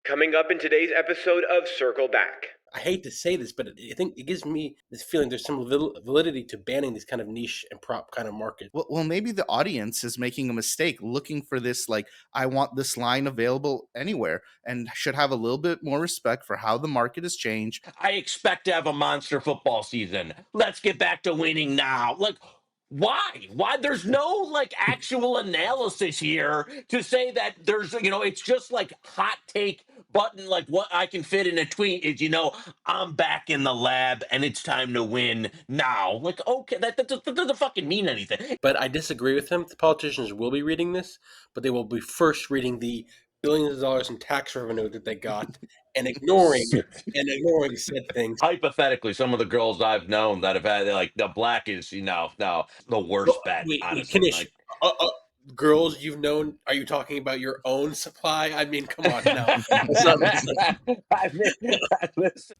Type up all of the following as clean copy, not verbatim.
Coming up in today's episode of Circle Back. I hate to say this, but I think it gives me this feeling there's some validity to banning these kind of niche and prop kind of market. Well, maybe the audience is making a mistake looking for this, like, I want this line available anywhere, and should have a little bit more respect for how the market has changed. I expect to have a monster football season. Let's get back to winning now. Like, why? There's no actual analysis here to say that there's, it's just like hot take button. Like what I can fit in a tweet is, I'm back in the lab and it's time to win now. Like, okay, that doesn't fucking mean anything. But I disagree with him. The politicians will be reading this, but they will be first reading the billions of dollars in tax revenue that they got and ignoring said things. Hypothetically, some of the girls I've known that have had the black is the worst bet. Wait, honestly, Knish, girls you've known? Are you talking about your own supply? I mean, come on now.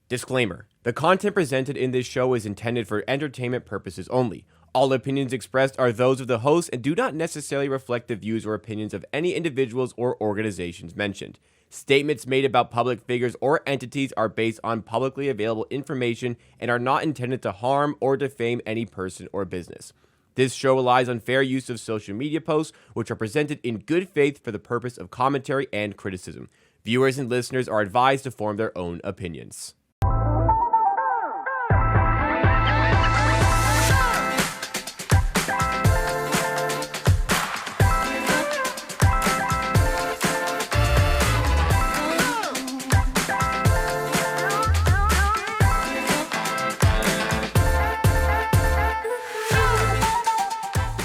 Disclaimer: the content presented in this show is intended for entertainment purposes only. All opinions expressed are those of the host and do not necessarily reflect the views or opinions of any individuals or organizations mentioned. Statements made about public figures or entities are based on publicly available information and are not intended to harm or defame any person or business. This show relies on fair use of social media posts, which are presented in good faith for the purpose of commentary and criticism. Viewers and listeners are advised to form their own opinions.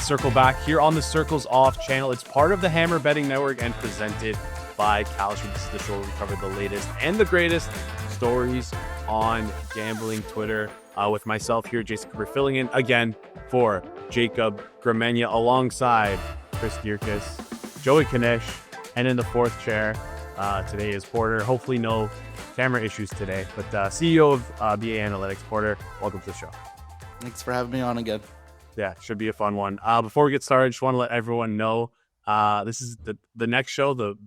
Circle Back here on the Circles Off channel. It's part of the Hammer Betting Network and presented by Kalshi. This is the show where we cover the latest and the greatest stories on gambling Twitter. With myself here, Jason Cooper, filling in again for Jacob Gramenya alongside Chris Dierkes, Joey Knish, and in the fourth chair today is Porter. Hopefully no camera issues today, but CEO of BA Analytics. Porter, welcome to the show. Thanks for having me on again. Yeah, should be a fun one. Before we get started, just want to let everyone know this is the next show. The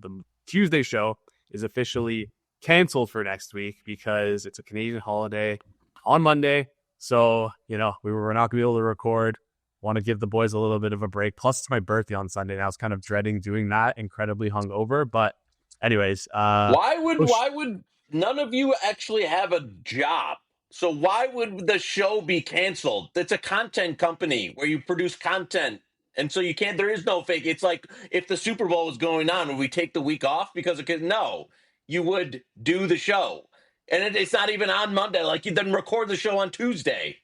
Tuesday show is officially canceled for next week because it's a Canadian holiday on Monday. So, we were not going to be able to record. Want to give the boys a little bit of a break. Plus, it's my birthday on Sunday, and I was kind of dreading doing that. Incredibly hungover. But anyways. Why would none of you actually have a job? So why would the show be canceled? It's a content company where you produce content. And so there is no fake. It's like if the Super Bowl was going on, would we take the week off no, you would do the show. And it's not even on Monday. Like you then record the show on Tuesday.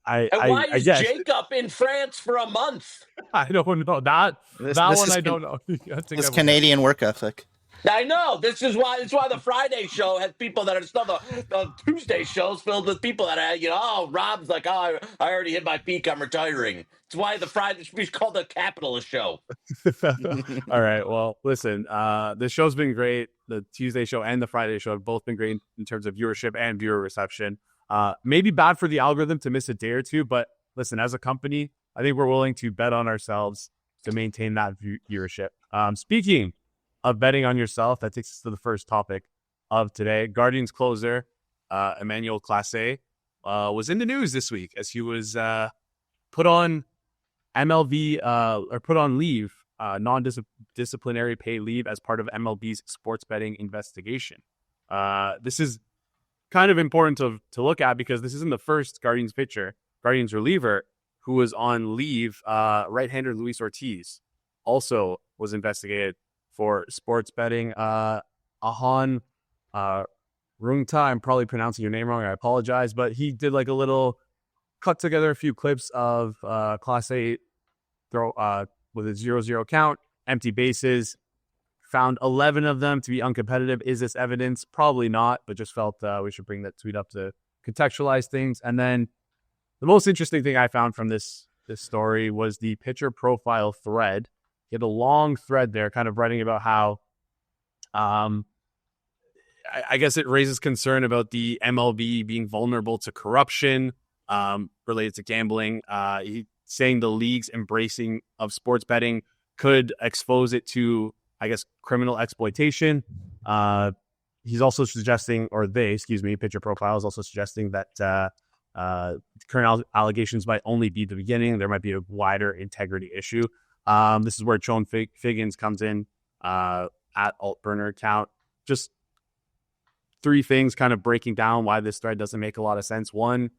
Why is Jacob in France for a month? I don't know. That one I don't know. It's Canadian work ethic. I know. This is why. It's why the Friday show has people that are still the Tuesday shows filled with people that are, Rob's like, I already hit my peak. I'm retiring. It's why the Friday should be called the capitalist show. All right. Well, listen. The show's been great. The Tuesday show and the Friday show have both been great in terms of viewership and viewer reception. Maybe bad for the algorithm to miss a day or two, but listen, as a company, I think we're willing to bet on ourselves to maintain that viewership. Speaking of betting on yourself, that takes us to the first topic of today. Guardians closer Emmanuel Clase was in the news this week as he was put on MLB or put on leave, non-disciplinary pay leave as part of MLB's sports betting investigation. This is kind of important to look at because this isn't the first Guardians reliever who was on leave. Right-hander Luis Ortiz also was investigated for sports betting. Ahan Rungta, I'm probably pronouncing your name wrong. I apologize, but he did like a little cut together a few clips of Class A throw with a 0-0 count, empty bases. Found 11 of them to be uncompetitive. Is this evidence? Probably not, but just felt we should bring that tweet up to contextualize things. And then the most interesting thing I found from this story was the pitcher profile thread. He had a long thread there kind of writing about how I guess it raises concern about the MLB being vulnerable to corruption related to gambling. He's saying the league's embracing of sports betting could expose it to, I guess, criminal exploitation. He's also suggesting, or they, excuse me, Pitcher Profile is also suggesting that current allegations might only be the beginning. There might be a wider integrity issue. This is where Chone Figgins comes in at Alt Burner account. Just three things kind of breaking down why this thread doesn't make a lot of sense. One,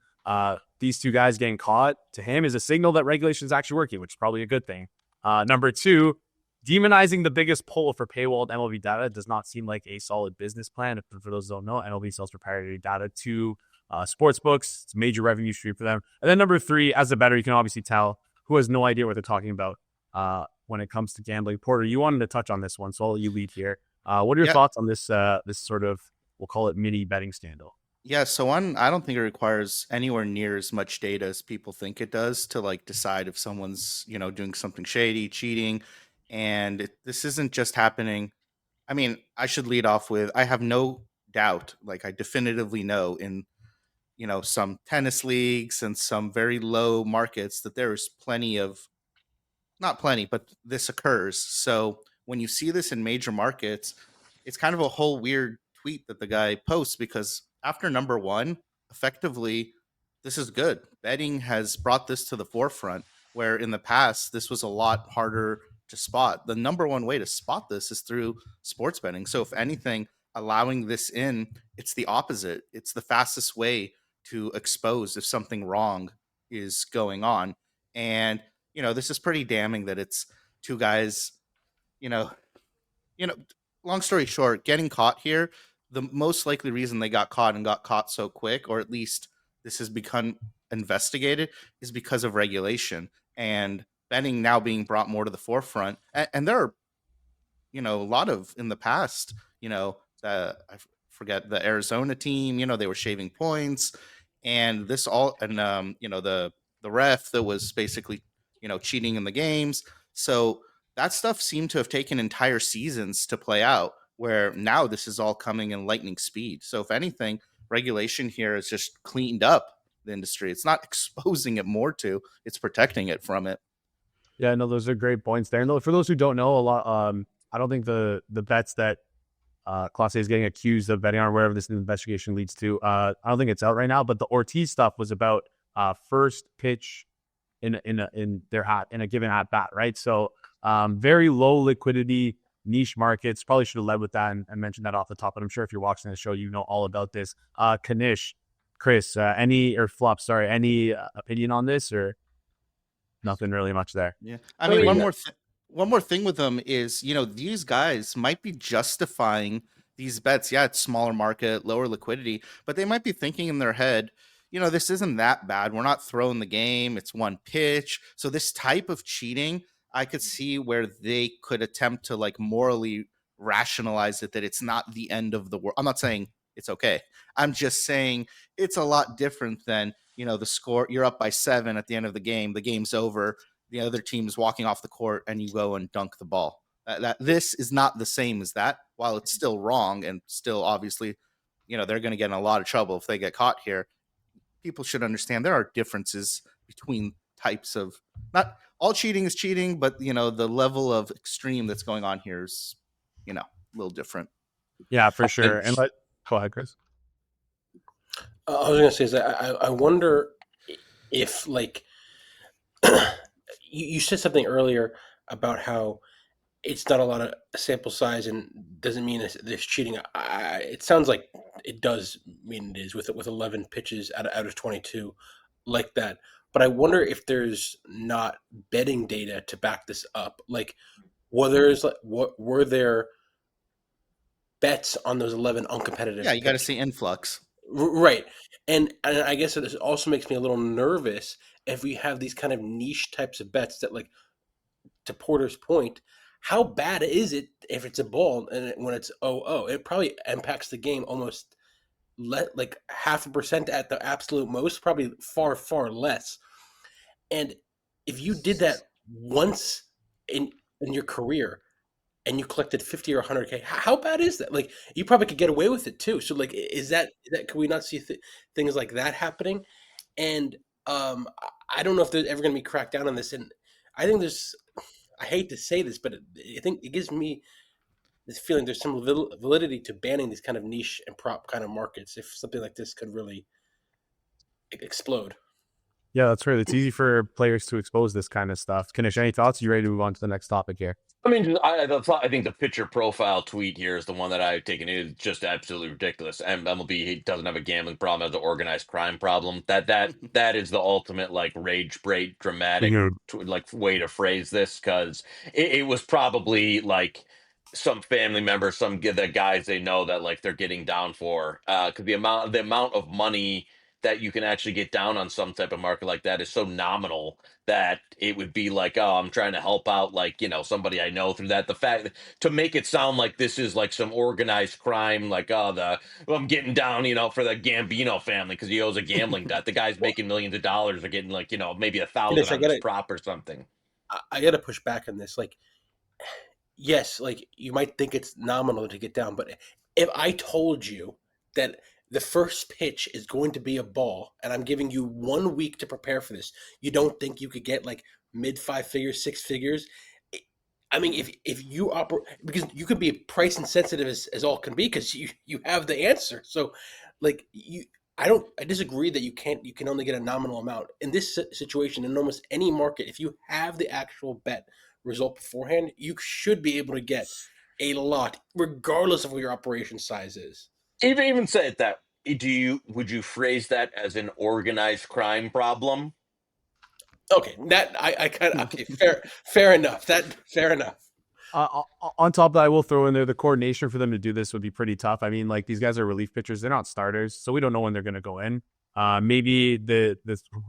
these two guys getting caught to him is a signal that regulation is actually working, which is probably a good thing. Number two, demonizing the biggest poll for paywalled MLB data does not seem like a solid business plan. For those who don't know, MLB sells proprietary data to sports books. It's a major revenue stream for them. And then number three, as a bettor, you can obviously tell who has no idea what they're talking about when it comes to gambling. Porter, you wanted to touch on this one, so I'll let you lead here. What are your thoughts on this this sort of, we'll call it mini betting scandal? Yeah, so one, I don't think it requires anywhere near as much data as people think it does to like decide if someone's, doing something shady, cheating. And this isn't just happening. I mean, I should lead off with I have no doubt, like I definitively know in, some tennis leagues and some very low markets that there is plenty of, not plenty, but this occurs. So when you see this in major markets, it's kind of a whole weird tweet that the guy posts because after number one, effectively, this is good. Betting has brought this to the forefront where in the past, this was a lot harder to spot. The number one way to spot this is through sports betting. So if anything, allowing this in, it's the opposite. It's the fastest way to expose if something wrong is going on. And this is pretty damning that it's two guys, you know, long story short, getting caught here, the most likely reason they got caught and got caught so quick, or at least this has become investigated, is because of regulation and betting now being brought more to the forefront. And there are, a lot of in the past, I forget the Arizona team, they were shaving points and this all, and, the ref that was basically, cheating in the games. So that stuff seemed to have taken entire seasons to play out, where now this is all coming in lightning speed. So if anything, regulation here has just cleaned up the industry. It's not exposing it more to, it's protecting it from it. Yeah, no, those are great points there. And for those who don't know, a lot, I don't think the bets that Class A is getting accused of betting on, wherever this investigation leads to, I don't think it's out right now. But the Ortiz stuff was about first pitch in their hat in a given at bat, right? So very low liquidity niche markets. Probably should have led with that and mentioned that off the top. But I'm sure if you're watching the show, you know all about this. Knish, Chris, any opinion on this, or nothing really much there? Yeah, I mean, one more thing with them is, these guys might be justifying these bets. Yeah, it's smaller market, lower liquidity, but they might be thinking in their head, this isn't that bad. We're not throwing the game. It's one pitch. So this type of cheating, I could see where they could attempt to like morally rationalize it, that it's not the end of the world. I'm not saying it's okay. I'm just saying it's a lot different than, the score. You're up by 7 at the end of the game's over. The other team's walking off the court and you go and dunk the ball. This is not the same as that. While it's still wrong and still obviously, they're going to get in a lot of trouble if they get caught here. People should understand there are differences between types of, not all cheating is cheating, but the level of extreme that's going on here is, a little different. Yeah, for sure. And go ahead, Chris. I was going to say is that I wonder if like you said something earlier about how it's not a lot of sample size and doesn't mean there's cheating. It sounds like it does mean it is with 11 pitches out of 22 like that. But I wonder if there's not betting data to back this up. Like, were there bets on those 11 uncompetitive? Yeah, you got to see influx. Right. And I guess it also makes me a little nervous if we have these kind of niche types of bets that, like, to Porter's point, how bad is it if it's a ball and when it's 0-0? It probably impacts the game almost like 0.5% at the absolute most, probably far, far less. And if you did that once in your career and you collected 50 or 100K, how bad is that? Like, you probably could get away with it too. So like, is that can we not see things like that happening? And I don't know if there's ever going to be cracked down on this. And I think I hate to say this, but I think it gives me this feeling there's some validity to banning these kind of niche and prop kind of markets if something like this could really explode. Yeah, that's right. It's easy for players to expose this kind of stuff. Knish, any thoughts? You ready to move on to the next topic here? I mean, I think the pitcher profile tweet here is the one that I've taken. It is just absolutely ridiculous. And MLB doesn't have a gambling problem; has an organized crime problem. That is the ultimate like rage bait, dramatic like way to phrase this, because it was probably like some family member, the guys they know that like they're getting down for, because the amount of money that you can actually get down on some type of market like that is so nominal that it would be like, oh, I'm trying to help out, like, somebody I know through that. The fact to make it sound like this is like some organized crime, like, I'm getting down, for the Gambino family because he owes a gambling debt. The guy's making millions of dollars, or getting like, maybe 1,000 I on this gotta prop or something. I gotta push back on this. Like, yes, like you might think it's nominal to get down, but if I told you that the first pitch is going to be a ball and I'm giving you 1 week to prepare for this, you don't think you could get like mid 5 figures, 6 figures? I mean, if you operate, because you could be price insensitive as all can be, because you have the answer. So, like I disagree that you can only get a nominal amount in this situation. In almost any market, if you have the actual bet result beforehand, you should be able to get a lot, regardless of what your operation size is. Even say it that, would you phrase that as an organized crime problem? Okay, that I kind of okay, fair enough. Fair enough. On top of that, I will throw in there the coordination for them to do this would be pretty tough. I mean, like these guys are relief pitchers; they're not starters, so we don't know when they're going to go in. Maybe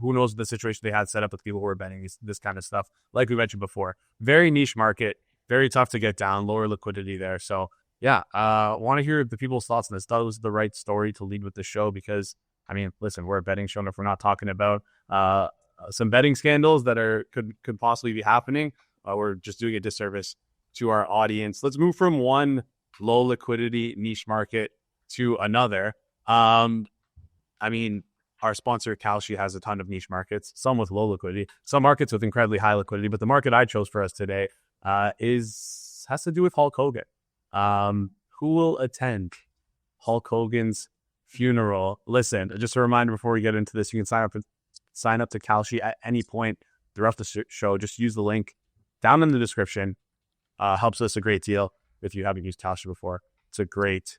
who knows the situation they had set up with people who were betting this kind of stuff. Like we mentioned before, very niche market, very tough to get down, lower liquidity there. So yeah, want to hear the people's thoughts on this. That was the right story to lead with the show because I mean, listen, we're a betting show, and if we're not talking about some betting scandals that could possibly be happening, we're just doing a disservice to our audience. Let's move from one low liquidity niche market to another. I mean, our sponsor Kalshi has a ton of niche markets, some with low liquidity, some markets with incredibly high liquidity. But the market I chose for us today has to do with Hulk Hogan. Who will attend Hulk Hogan's funeral? Listen, just a reminder before we get into this, you can sign up to Kalshi at any point throughout the show. Just use the link down in the description. Helps us a great deal if you haven't used Kalshi before. It's a great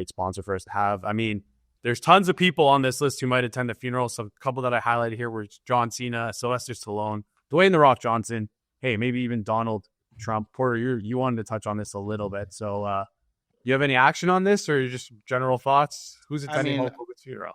sponsor for us to have. I mean, there's tons of people on this list who might attend the funeral. So a couple that I highlighted here were John Cena, Sylvester Stallone, Dwayne "The Rock" Johnson. Hey, maybe even Donald Trump. Porter, you wanted to touch on this a little bit. So you have any action on this or just general thoughts? Who's attending Hulk Hogan's funeral?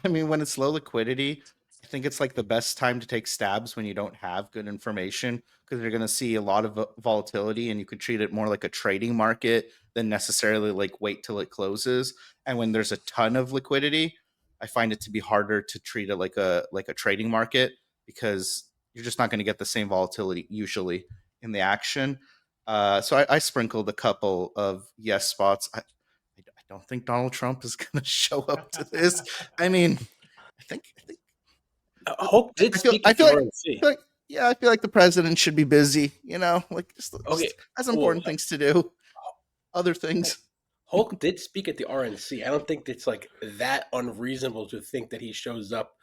I mean, when it's low liquidity, I think it's like the best time to take stabs when you don't have good information, because you're going to see a lot of volatility and you could treat it more like a trading market than necessarily like wait till it closes. And when there's a ton of liquidity, I find it to be harder to treat it like a trading market, because you're just not going to get the same volatility usually in the action. So I sprinkled a couple of yes spots. I don't think Donald Trump is going to show up to this. I mean, I think Hulk did speak at the RNC. I feel like the president should be busy, like just has important things to do, other things. Hulk did speak at the RNC. I don't think it's like that unreasonable to think that he shows up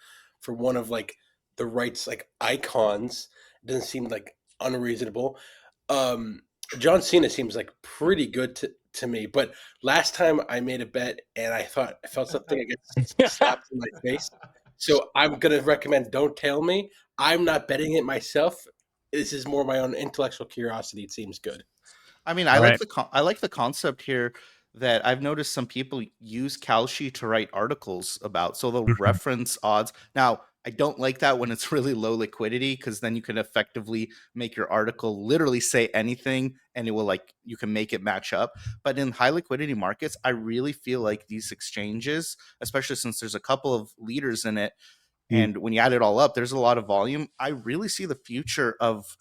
for one of like the rights like icons. It doesn't seem like unreasonable. John Cena seems like pretty good to me, but last time I made a bet and I felt something I get slapped in my face. So I'm going to recommend Don't Tell Me. I'm not betting it myself. This is more my own intellectual curiosity. It seems good. I mean, I like the concept here that I've noticed some people use Kalshi to write articles about. So they'll reference odds. Now, I don't like that when it's really low liquidity, because then you can effectively make your article literally say anything and it will you can make it match up. But in high liquidity markets, I really feel like these exchanges, especially since there's a couple of leaders in it, and when you add it all up, there's a lot of volume. I really see the future of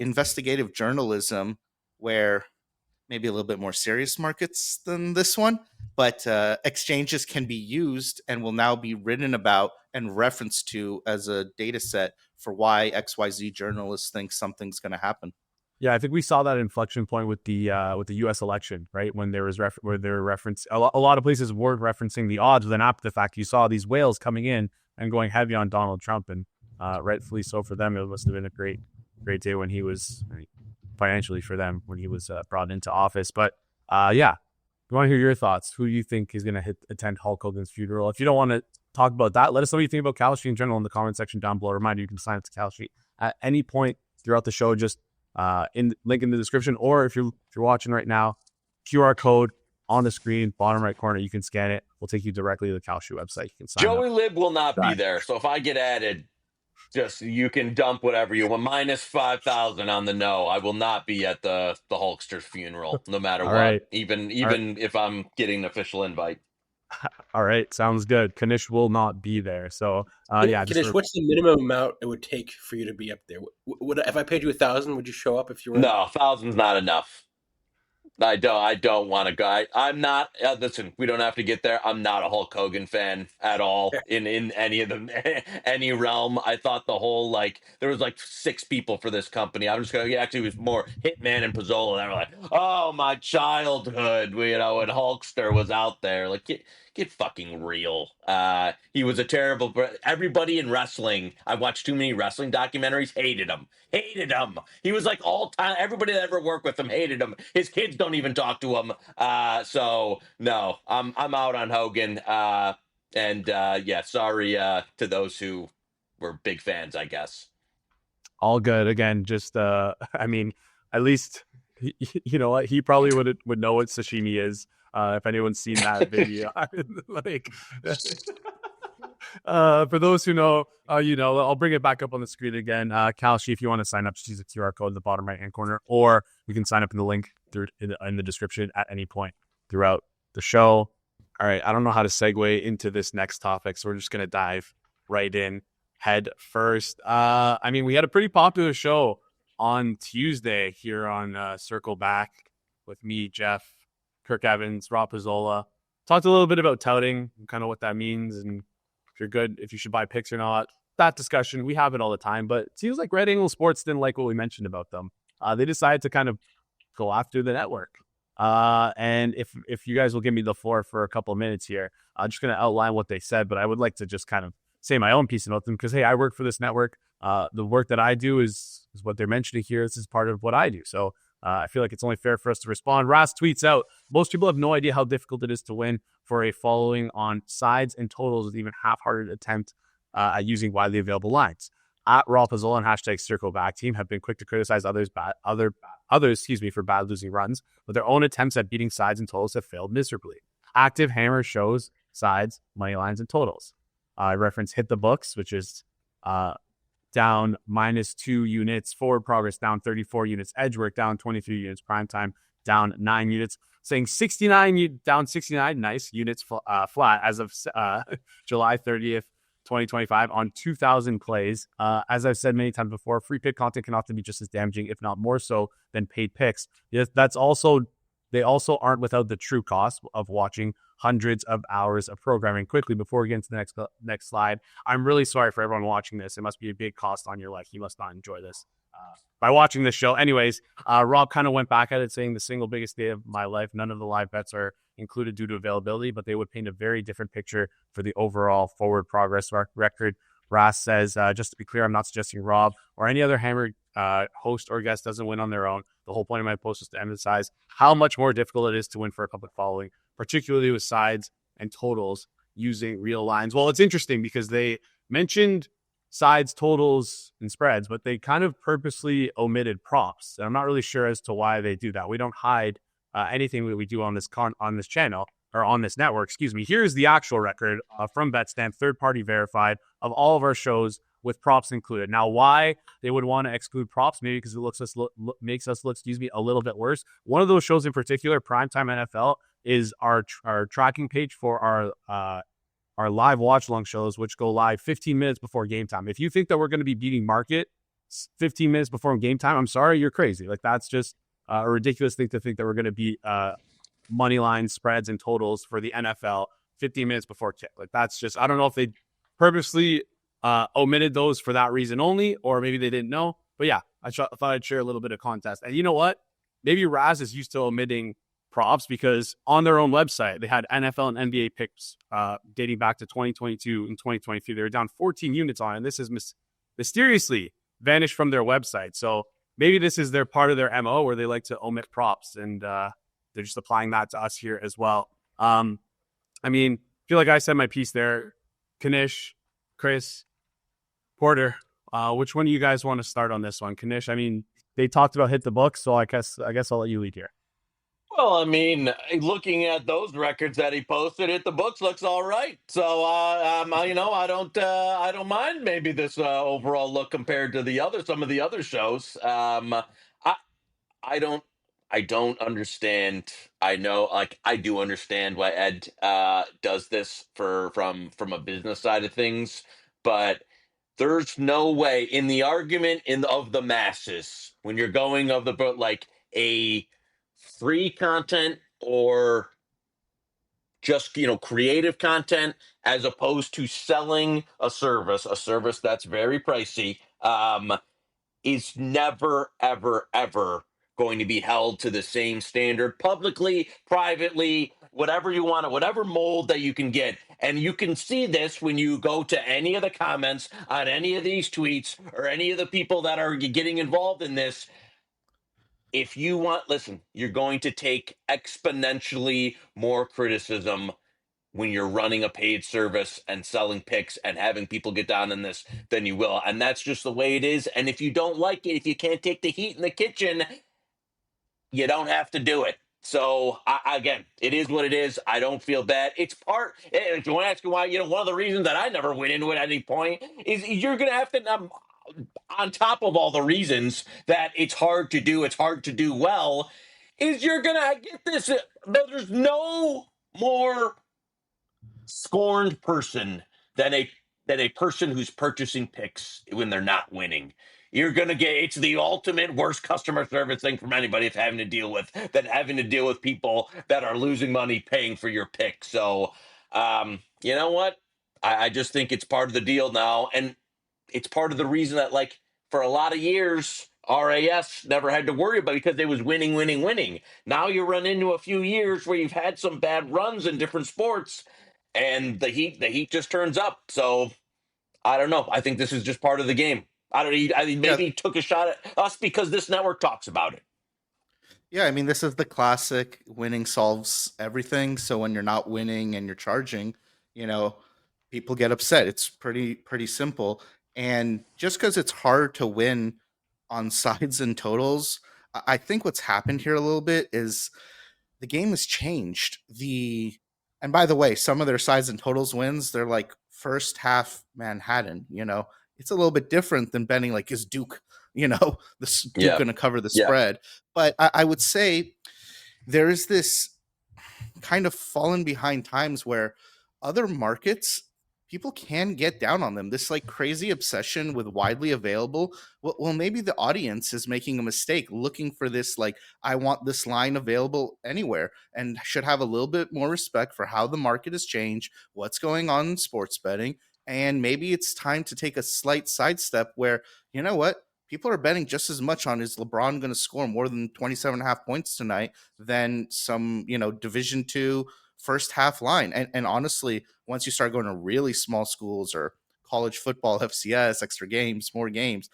investigative journalism, where maybe a little bit more serious markets than this one, but exchanges can be used and will now be written about and referenced to as a data set for why XYZ journalists think something's going to happen. Yeah, I think we saw that inflection point with the U.S. election, right? When there was where they were reference a lot of places were referencing the odds. Then after the fact, you saw these whales coming in and going heavy on Donald Trump, and rightfully so for them. It must have been a great day when he was financially for them when he was brought into office. But yeah, we want to hear your thoughts. Who do you think is going to attend Hulk Hogan's funeral? If you don't want to talk about that, let us know what you think about Kalshi in general in the comment section down below. Reminder, you can sign up to Kalshi at any point throughout the show. Just link in the description, or if you're watching right now, QR code on the screen, bottom right corner, you can scan it. We'll take you directly to the Kalshi website. You can sign Joey up. Lib will not be Right. there. So if I get added, just you can dump whatever you want. Minus 5,000 on the no. I will not be at the Hulkster's funeral, no matter All what. right. Even right. if I'm getting an official invite. All right, sounds good. Knish will not be there. So yeah, Knish, what's the minimum amount it would take for you to be up there? Would if I paid you 1,000, would you show up if you were? No, 1,000's not enough. I don't want to go. I'm not. Listen, we don't have to get there. I'm not a Hulk Hogan fan at all in any of them, any realm. I thought the whole there was 6 people for this company. I'm just going. Actually, it was more Hitman and Pizzola. They were like, oh, my childhood, when Hulkster was out there. Like, get fucking real. He was a terrible. Everybody in wrestling. I watched too many wrestling documentaries. Hated him. He was all time. Everybody that ever worked with him hated him. His kids don't even talk to him. So no, I'm out on Hogan. And yeah, sorry to those who were big fans, I guess. All good. Again, just I mean, at least you know what, he probably would know what sashimi is. If anyone's seen that video, for those who know, I'll bring it back up on the screen again. Kalshi, if you want to sign up, just use the QR code in the bottom right hand corner, or you can sign up in the link in the description at any point throughout the show. All right, I don't know how to segue into this next topic, so we're just gonna dive right in head first. I mean, we had a pretty popular show on Tuesday here on Circle Back with me, Jeff, Kirk Evans, Rob Pizzola. Talked a little bit about touting and kind of what that means, and if you're good, if you should buy picks or not. That discussion, we have it all the time, but it seems like Red Angle Sports didn't like what we mentioned about them. They decided to kind of go after the network. And if you guys will give me the floor for a couple of minutes here, I'm just going to outline what they said, but I would like to just kind of say my own piece about them because, hey, I work for this network. The work that I do is what they're mentioning here. This is part of what I do. So I feel like it's only fair for us to respond. Ras tweets out, most people have no idea how difficult it is to win for a following on sides and totals with even half-hearted attempt at using widely available lines. At Raw Pizzola and hashtag Circle Back Team have been quick to criticize others for bad losing runs, but their own attempts at beating sides and totals have failed miserably. Active Hammer shows sides, money lines, and totals. I reference Hit the Books, which is down -2 units, Forward Progress down 34 units, Edgework down 23 units, Primetime down 9 units, saying 69 down 69 nice units flat as of July 30th. 2025 on 2,000 plays. As I've said many times before, free pick content can often be just as damaging, if not more so, than paid picks. Yes, they also aren't without the true cost of watching hundreds of hours of programming. Quickly, before we get into the next slide, I'm really sorry for everyone watching this. It must be a big cost on your life. You must not enjoy this by watching this show. Anyways, Rob kind of went back at it, saying the single biggest day of my life. None of the live bets are included due to availability, but they would paint a very different picture for the overall Forward Progress record. Ras says, just to be clear, I'm not suggesting Rob or any other Hammer host or guest doesn't win on their own. The whole point of my post is to emphasize how much more difficult it is to win for a public following, particularly with sides and totals using real lines. Well, it's interesting because they mentioned sides, totals, and spreads, but they kind of purposely omitted props. And I'm not really sure as to why they do that. We don't hide anything that we do on this channel or on this network. Excuse me. Here's the actual record from BetStamp, third-party verified, of all of our shows with props included. Now, why they would want to exclude props? Maybe because it makes us look, a little bit worse. One of those shows in particular, Primetime NFL, is our tracking page for our live watch long shows, which go live 15 minutes before game time. If you think that we're going to be beating market 15 minutes before game time, I'm sorry, you're crazy. Like, that's just a ridiculous thing to think that we're going to beat money line spreads and totals for the NFL 15 minutes before kick. Like, that's just, I don't know if they purposely omitted those for that reason only, or maybe they didn't know. But yeah, thought I'd share a little bit of context. And you know what? Maybe Raz is used to omitting props because on their own website, they had NFL and NBA picks dating back to 2022 and 2023. They were down 14 units on it. And this is mysteriously vanished from their website. So maybe this is their part of their MO where they like to omit props, and they're just applying that to us here as well. I mean, I feel like I said my piece there. Knish, Chris, Porter, which one do you guys want to start on this one? Knish, I mean, they talked about hit the books, so I guess I'll let you lead here. Well, I mean, looking at those records that he posted, the books looks all right. So, I don't mind maybe this overall look compared to some of the other shows. I don't, I don't understand. I know, like, I do understand why Ed does this from a business side of things, but there's no way in the argument of the masses when you're going of the but like a free content or just creative content as opposed to selling a service that's very pricey, is never ever ever going to be held to the same standard publicly, privately, whatever you want, whatever mold that you can get. And you can see this when you go to any of the comments on any of these tweets or any of the people that are getting involved in this. If you want, listen, you're going to take exponentially more criticism when you're running a paid service and selling picks and having people get down in this than you will. And that's just the way it is. And if you don't like it, if you can't take the heat in the kitchen, you don't have to do it. So again, it is what it is. I don't feel bad. It's part. If you want to ask me why, one of the reasons that I never went into it at any point is you're going to have to, on top of all the reasons that it's hard to do well, is you're going to get this. There's no more scorned person than a person who's purchasing picks when they're not winning. You're gonna get it's the ultimate worst customer service thing from anybody it's having to deal with than having to deal with people that are losing money paying for your pick. So you know what? I just think it's part of the deal now, and it's part of the reason that like for a lot of years RAS never had to worry about it because they was winning, winning, winning. Now you run into a few years where you've had some bad runs in different sports and the heat just turns up. So I don't know. I think this is just part of the game. I don't. I mean, maybe he took a shot at us because this network talks about it. Yeah, I mean, this is the classic winning solves everything. So when you're not winning and you're charging, you know, people get upset. It's pretty simple. And just because it's hard to win on sides and totals, I think what's happened here a little bit is the game has changed. And by the way, some of their sides and totals wins, they're like first half Manhattan, It's a little bit different than betting like is Duke, Duke going to cover the spread. But I would say there is this kind of fallen behind times where other markets people can get down on them. This like crazy obsession with widely available. Well, maybe the audience is making a mistake looking for this, like, I want this line available anywhere, and should have a little bit more respect for how the market has changed, what's going on in sports betting. And maybe it's time to take a slight sidestep where, you know what? People are betting just as much on is LeBron going to score more than 27.5 points tonight than some, Division II first half line. And honestly, once you start going to really small schools or college football, FCS, extra games, more games,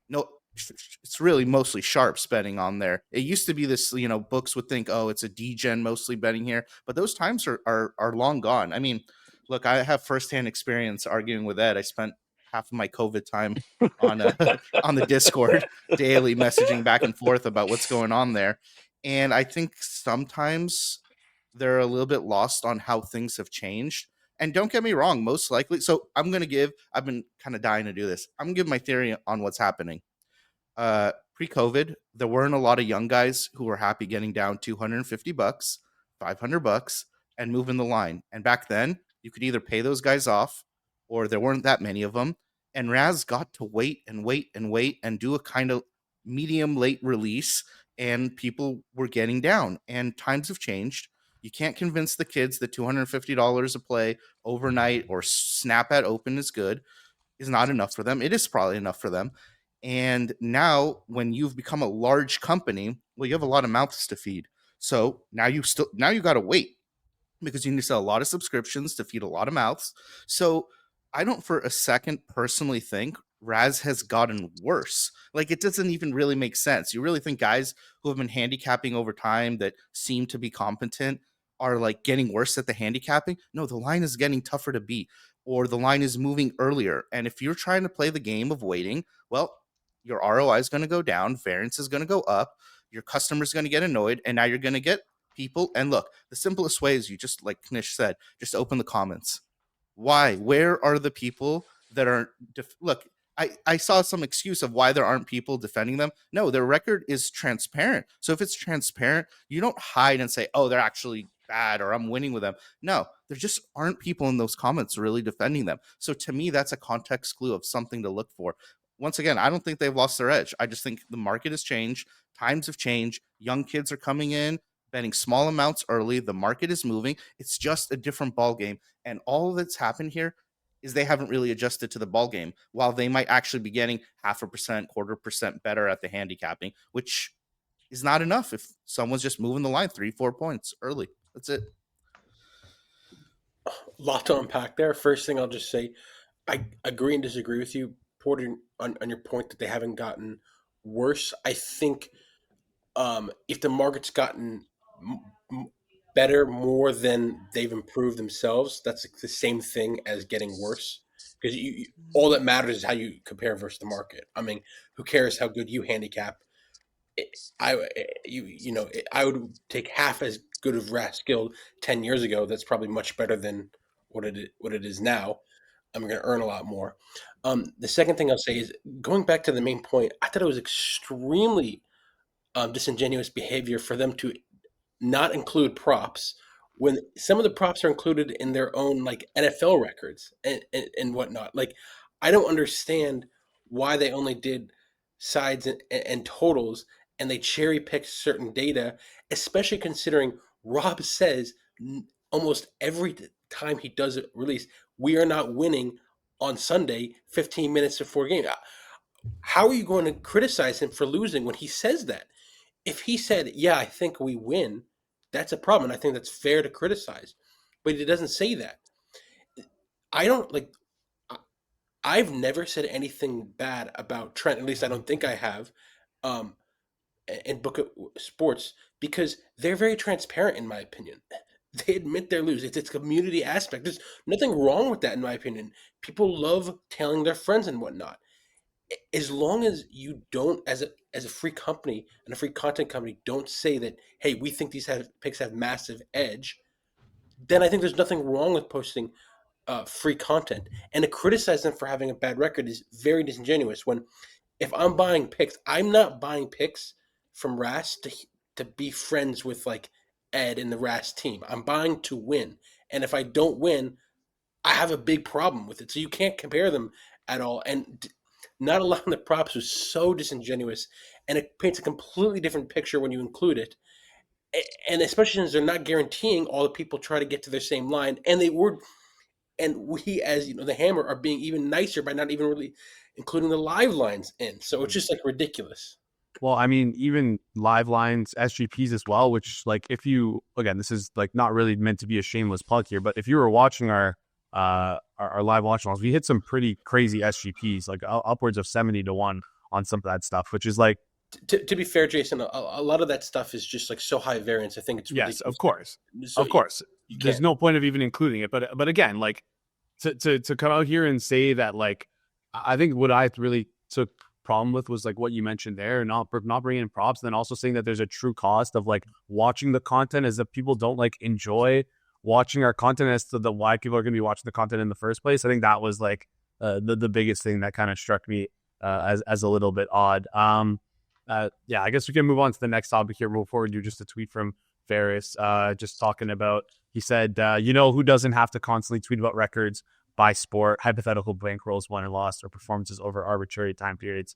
no, it's really mostly sharps betting on there. It used to be this, books would think, oh, it's a D-gen mostly betting here, but those times are long gone. I mean, look, I have firsthand experience arguing with Ed. I spent half of my COVID time on on the Discord daily messaging back and forth about what's going on there. And I think sometimes they're a little bit lost on how things have changed. And don't get me wrong, most likely. So I've been kind of dying to do this. I'm gonna give my theory on what's happening. Pre-COVID, there weren't a lot of young guys who were happy getting down $250, $500 and moving the line. And back then, you could either pay those guys off or there weren't that many of them. And Raz got to wait and wait and wait and do a kind of medium late release, and people were getting down. And times have changed. You can't convince the kids that $250 a play overnight or snap at open is not enough for them. It is probably enough for them. And now when you've become a large company, well, you have a lot of mouths to feed. So now you got to wait because you need to sell a lot of subscriptions to feed a lot of mouths. So I don't for a second personally think Raz has gotten worse. Like, it doesn't even really make sense. You really think guys who have been handicapping over time that seem to be competent are like getting worse at the handicapping? No, the line is getting tougher to beat, or the line is moving earlier. And if you're trying to play the game of waiting, well, your ROI is going to go down, variance is going to go up, your customer's going to get annoyed, and now you're going to get people. And look, the simplest way is you just, like Knish said, just open the comments. Why? Where are the people that are look? I saw some excuse of why there aren't people defending them. No, their record is transparent. So if it's transparent, you don't hide and say, oh, they're actually bad or I'm winning with them. No, there just aren't people in those comments really defending them. So to me, that's a context clue of something to look for. Once again, I don't think they've lost their edge. I just think the market has changed. Times have changed. Young kids are coming in, betting small amounts early. The market is moving. It's just a different ball game. And all that's happened here is they haven't really adjusted to the ball game, while they might actually be getting 0.5%, 1/4% better at the handicapping, which is not enough if someone's just moving the line 3-4 points early. That's it. A lot to unpack there. First thing I'll just say, I agree and disagree with you, Porter, on your point that they haven't gotten worse. I think if the market's gotten better more than they've improved themselves, that's the same thing as getting worse. Because all that matters is how you compare versus the market. I mean, who cares how good you handicap? I would take half as good of Rat skill 10 years ago. That's probably much better than what it is now. I'm going to earn a lot more. The second thing I'll say is, going back to the main point, I thought it was extremely disingenuous behavior for them to not include props when some of the props are included in their own like NFL records and whatnot. Like, I don't understand why they only did sides and totals, and they cherry picked certain data, especially considering Rob says almost every time he does a release, we are not winning on Sunday 15 minutes before game. How are you going to criticize him for losing when he says that? If he said, yeah, I think we win, that's a problem. And I think that's fair to criticize. But he doesn't say that. I don't like, I've never said anything bad about Trent. At least I don't think I have, um, in Book of Sports, because they're very transparent, in my opinion. They admit they're losing. It's a community aspect. There's nothing wrong with that, in my opinion. People love telling their friends and whatnot. As long as you don't, as a free company and a free content company, don't say that, hey, we think these picks have massive edge, then I think there's nothing wrong with posting free content. And to criticize them for having a bad record is very disingenuous. When, if I'm buying picks, I'm not buying picks from RAS to be friends with like Ed and the RAS team. I'm buying to win. And if I don't win, I have a big problem with it. So you can't compare them at all. And not allowing the props was so disingenuous, and it paints a completely different picture when you include it. And especially since they're not guaranteeing all the people try to get to their same line, and we, as you know, the Hammer, are being even nicer by not even really including the live lines in. So it's just like ridiculous. Well, I mean, even live lines, SGPs as well, which, like, if you, again, this is like not really meant to be a shameless plug here, but if you were watching our live watch alongs, we hit some pretty crazy SGPs, like upwards of 70-1 on some of that stuff, which is like, to be fair, Jason, a lot of that stuff is just like so high variance. I think it's ridiculous. yes, of course, So of course. There's no point of even including it, but again, like to come out here and say that, like, I think what I really took problem with was like what you mentioned there, not bringing in props, and then also saying that there's a true cost of like watching the content, as if people don't like enjoy watching our content as to the why people are going to be watching the content in the first place. I think that was like the biggest thing that kind of struck me as a little bit odd. Yeah, I guess we can move on to the next topic here before we do just a tweet from Ferris, just talking about, he said, who doesn't have to constantly tweet about records by sport, hypothetical bankrolls, won and lost, or performances over arbitrary time periods?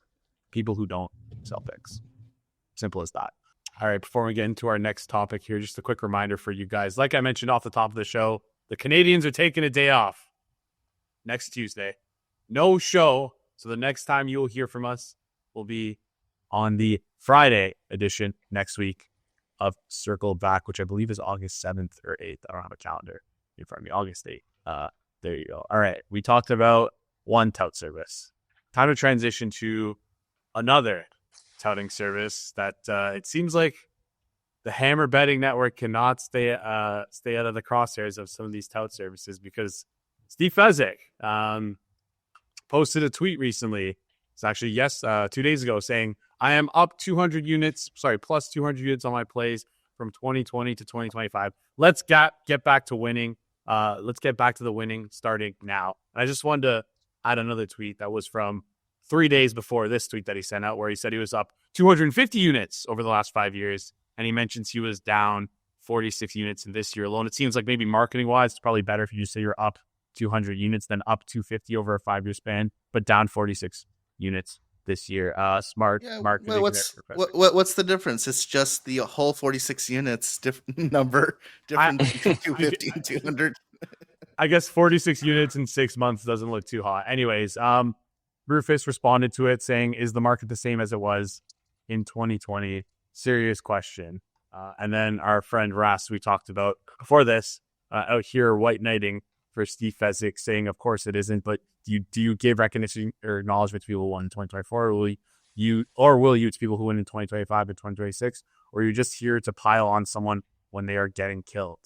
People who don't sell picks. Simple as that. All right, before we get into our next topic here, just a quick reminder for you guys. Like I mentioned off the top of the show, the Canadians are taking a day off next Tuesday. No show. So the next time you'll hear from us will be on the Friday edition next week of Circle Back, which I believe is August 7th or 8th. I don't have a calendar in front of me. August 8th. There you go. All right. We talked about one tout service. Time to transition to another touting service that it seems like the Hammer Betting Network cannot stay out of the crosshairs of some of these tout services, because Steve Fezzik posted a tweet recently. It's actually 2 days ago, saying, I am up 200 units, plus 200 units on my plays from 2020 to 2025. Let's get back to winning. Let's get back to the winning starting now. And I just wanted to add another tweet that was from 3 days before this tweet that he sent out, where he said he was up 250 units over the last 5 years. And he mentions he was down 46 units in this year alone. It seems like maybe marketing-wise, it's probably better if you just say you're up 200 units than up 250 over a 5-year span, but down 46 units this year. Smart marketing. Well, what's the difference? It's just the whole 46 units number different between 250 and 200. I guess 46 units in 6 months doesn't look too hot. Anyways, Rufus responded to it saying, is the market the same as it was in 2020? Serious question. And then our friend Ras, we talked about before this, out here white knighting for Steve Fezzik, saying, of course it isn't, but do you give recognition or acknowledgement to people who won in 2024? Or will you to people who win in 2025 and 2026? Or are you just here to pile on someone when they are getting killed?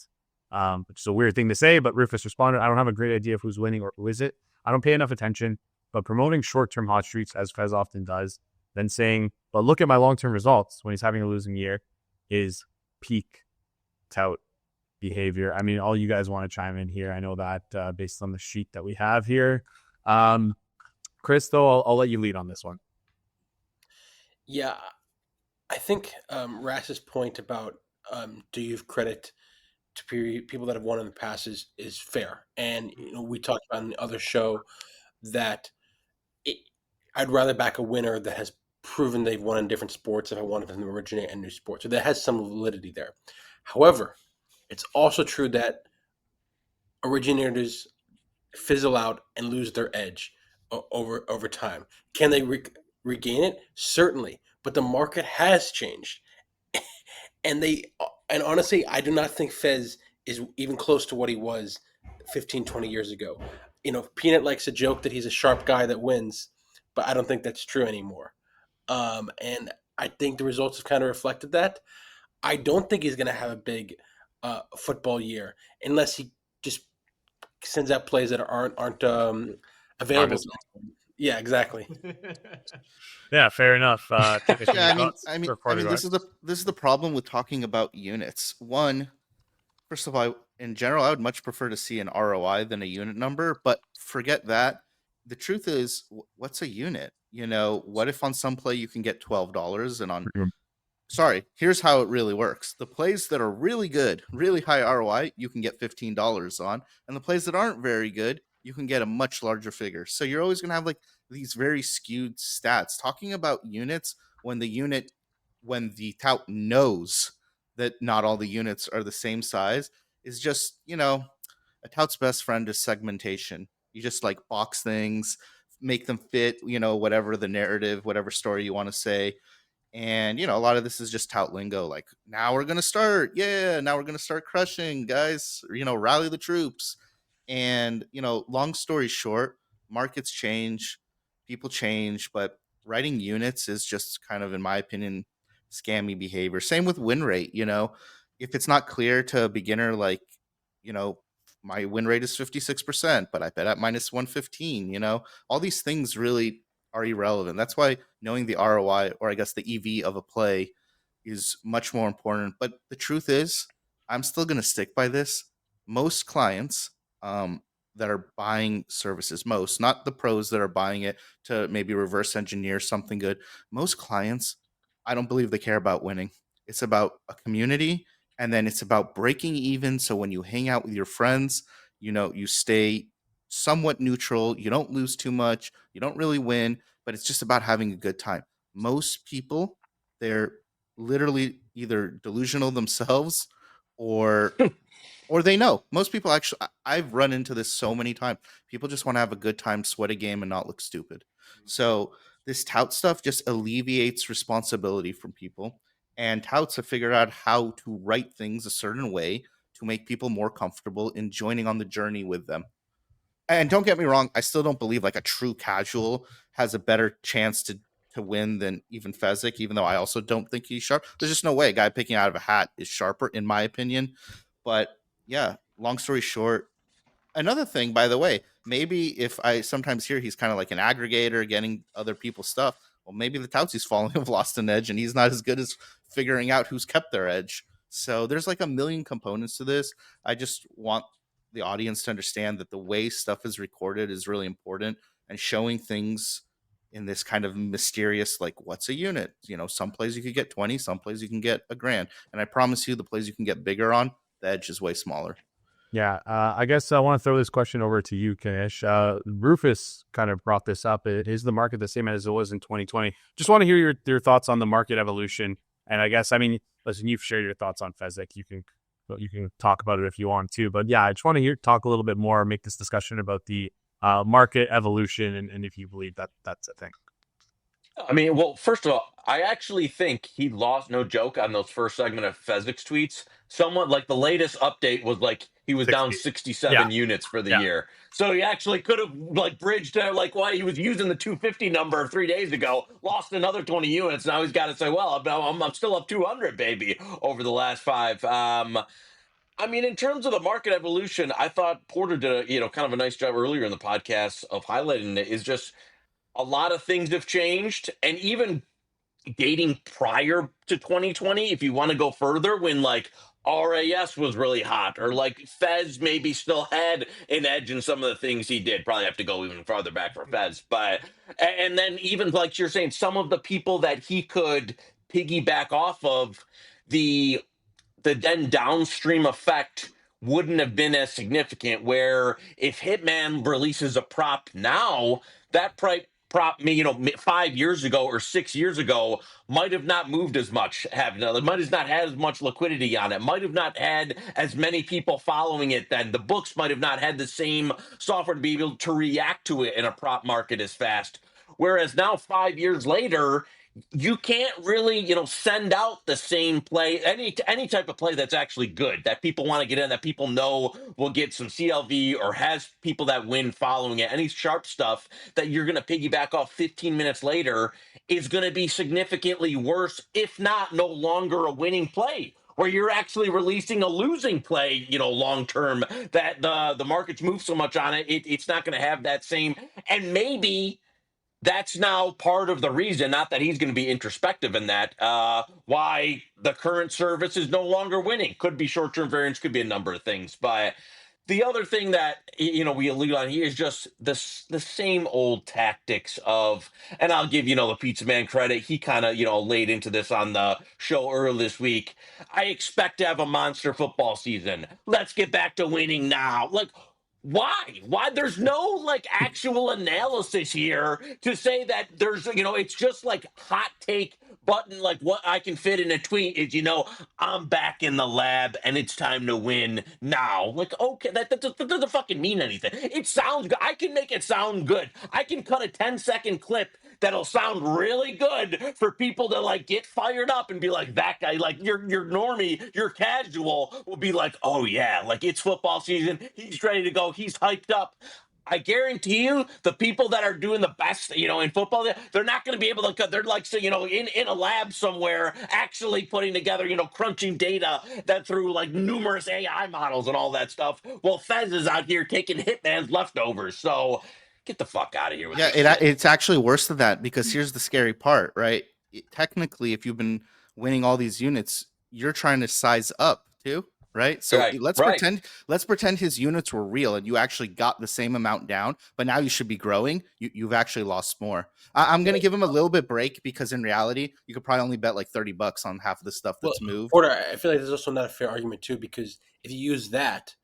Which is a weird thing to say, but Rufus responded, I don't have a great idea of who's winning or who is it. I don't pay enough attention, but promoting short-term hot streaks, as Fez often does, then saying, but look at my long-term results when he's having a losing year, is peak tout behavior. I mean, all you guys want to chime in here. I know that based on the sheet that we have here. Chris, though, I'll let you lead on this one. Yeah, I think Rass's point about do you give credit to people that have won in the past is fair. And we talked about in the other show that I'd rather back a winner that has proven they've won in different sports if I wanted them to originate a new sport. So that has some validity there. However, it's also true that originators fizzle out and lose their edge over time. Can they regain it? Certainly. But the market has changed. And honestly, I do not think Fez is even close to what he was 15, 20 years ago. Peanut likes to joke that he's a sharp guy that wins, but I don't think that's true anymore. And I think the results have kind of reflected that. I don't think he's going to have a big football year unless he just sends out plays that aren't available. Yeah, exactly. Yeah, fair enough. I mean, this is the problem with talking about units. One, first of all, in general, I would much prefer to see an ROI than a unit number, but forget that. The truth is, what's a unit? What if on some play you can get $12 and here's how it really works. The plays that are really good, really high ROI, you can get $15 on, and the plays that aren't very good, you can get a much larger figure. So you're always going to have like these very skewed stats. Talking about units when the tout knows that not all the units are the same size is just, a tout's best friend is segmentation. You just like box things, make them fit, whatever the narrative, whatever story you want to say. And, a lot of this is just tout lingo. Like, now we're going to start. Yeah, now we're going to start crushing, guys. Rally the troops. And, long story short, markets change, people change, but writing units is just kind of, in my opinion, scammy behavior. Same with win rate. If it's not clear to a beginner, like, my win rate is 56%, but I bet at minus 115, all these things really are irrelevant. That's why knowing the ROI, or I guess the EV of a play, is much more important. But the truth is, I'm still going to stick by this. Most clients that are buying services, not the pros that are buying it to maybe reverse engineer something good. Most clients, I don't believe they care about winning. It's about a community, and then it's about breaking even. So when you hang out with your friends, you stay somewhat neutral. You don't lose too much. You don't really win, but it's just about having a good time. Most people, they're literally either delusional themselves or they know. Most people actually, I've run into this so many times. People just want to have a good time, sweat a game, and not look stupid. So This tout stuff just alleviates responsibility from people, and touts have figured out how to write things a certain way to make people more comfortable in joining on the journey with them. And don't get me wrong, I still don't believe like a true casual has a better chance to win than even Fezzik, even though I also don't think he's sharp. There's just no way a guy picking out of a hat is sharper, in my opinion. But yeah, long story short, another thing, by the way, maybe if I sometimes hear he's kind of like an aggregator, getting other people's stuff, well, maybe the touts he's following have lost an edge, and he's not as good as figuring out who's kept their edge. So there's like a million components to this. I just want the audience to understand that the way stuff is recorded is really important, and showing things in this kind of mysterious, like, what's a unit? Some plays you could get 20, some plays you can get $1,000. And I promise you, the plays you can get bigger on, the edge is way smaller. Yeah, I guess I want to throw this question over to you, Knish. Rufus kind of brought this up. Is the market the same as it was in 2020? Just want to hear your thoughts on the market evolution. And I guess, listen, you've shared your thoughts on Fezzik. You can talk about it if you want to. But yeah, I just want to talk a little bit more, make this discussion about the market evolution, and if you believe that's a thing. Well, first of all, I actually think he lost, no joke, on those first segment of Fezzik's tweets. Someone, like, the latest update was like he was 60. down 67 units for the year. So he actually could have like bridged like why he was using the 250 number 3 days ago, lost another 20 units. Now he's got to say, well, I'm still up 200, baby, over the last 5. In terms of the market evolution, I thought Porter did a kind of a nice job earlier in the podcast of highlighting it. Is just a lot of things have changed, and even dating prior to 2020, if you want to go further, when like RAS was really hot, or like Fez maybe still had an edge in some of the things he did. Probably have to go even farther back for Fez, but and then even like you're saying, some of the people that he could piggyback off of, the then downstream effect wouldn't have been as significant. Where if Hitman releases a prop now, that prop 5 years ago or 6 years ago might have not moved as much, it might have not had as much liquidity on it, might have not had as many people following it. Then the books might have not had the same software to be able to react to it in a prop market as fast. Whereas now, 5 years later, you can't really, send out the same play, any type of play that's actually good, that people want to get in, that people know will get some CLV or has people that win following it. Any sharp stuff that you're going to piggyback off 15 minutes later is going to be significantly worse, if not no longer a winning play, where you're actually releasing a losing play, long term, that the markets move so much on it, it's not going to have that same. And maybe that's now part of the reason, not that he's going to be introspective in that, why the current service is no longer winning. Could be short-term variance, could be a number of things. But the other thing that, we allude on here is just the same old tactics of, and I'll give, the pizza man credit. He kind of, laid into this on the show earlier this week. I expect to have a monster football season. Let's get back to winning now. Like, why there's no like actual analysis here to say that there's, it's just like hot take button, like what I can fit in a tweet is, I'm back in the lab and it's time to win now. Like, okay, that doesn't fucking mean anything. It sounds good. I can make it sound good. I can cut a 10-second clip that'll sound really good for people to like get fired up and be like, that guy, like your normie, your casual will be like, oh yeah, like it's football season, he's ready to go, he's hyped up. I guarantee you, the people that are doing the best, in football, they're not going to be able to. They're like, so, in a lab somewhere, actually putting together, crunching data that through like numerous AI models and all that stuff. Well, Fez is out here taking Hitman's leftovers. So get the fuck out of here with this shit. It's actually worse than that, because here's the scary part, right? Technically, if you've been winning all these units, you're trying to size up too, right? So Right, let's right. pretend his units were real and you actually got the same amount down, but now you should be growing. You've actually lost more. I'm going to give him a little bit break, because in reality, you could probably only bet like $30 on half of the stuff that's moved. Porter, I feel like there's also not a fair argument too, because if you use that,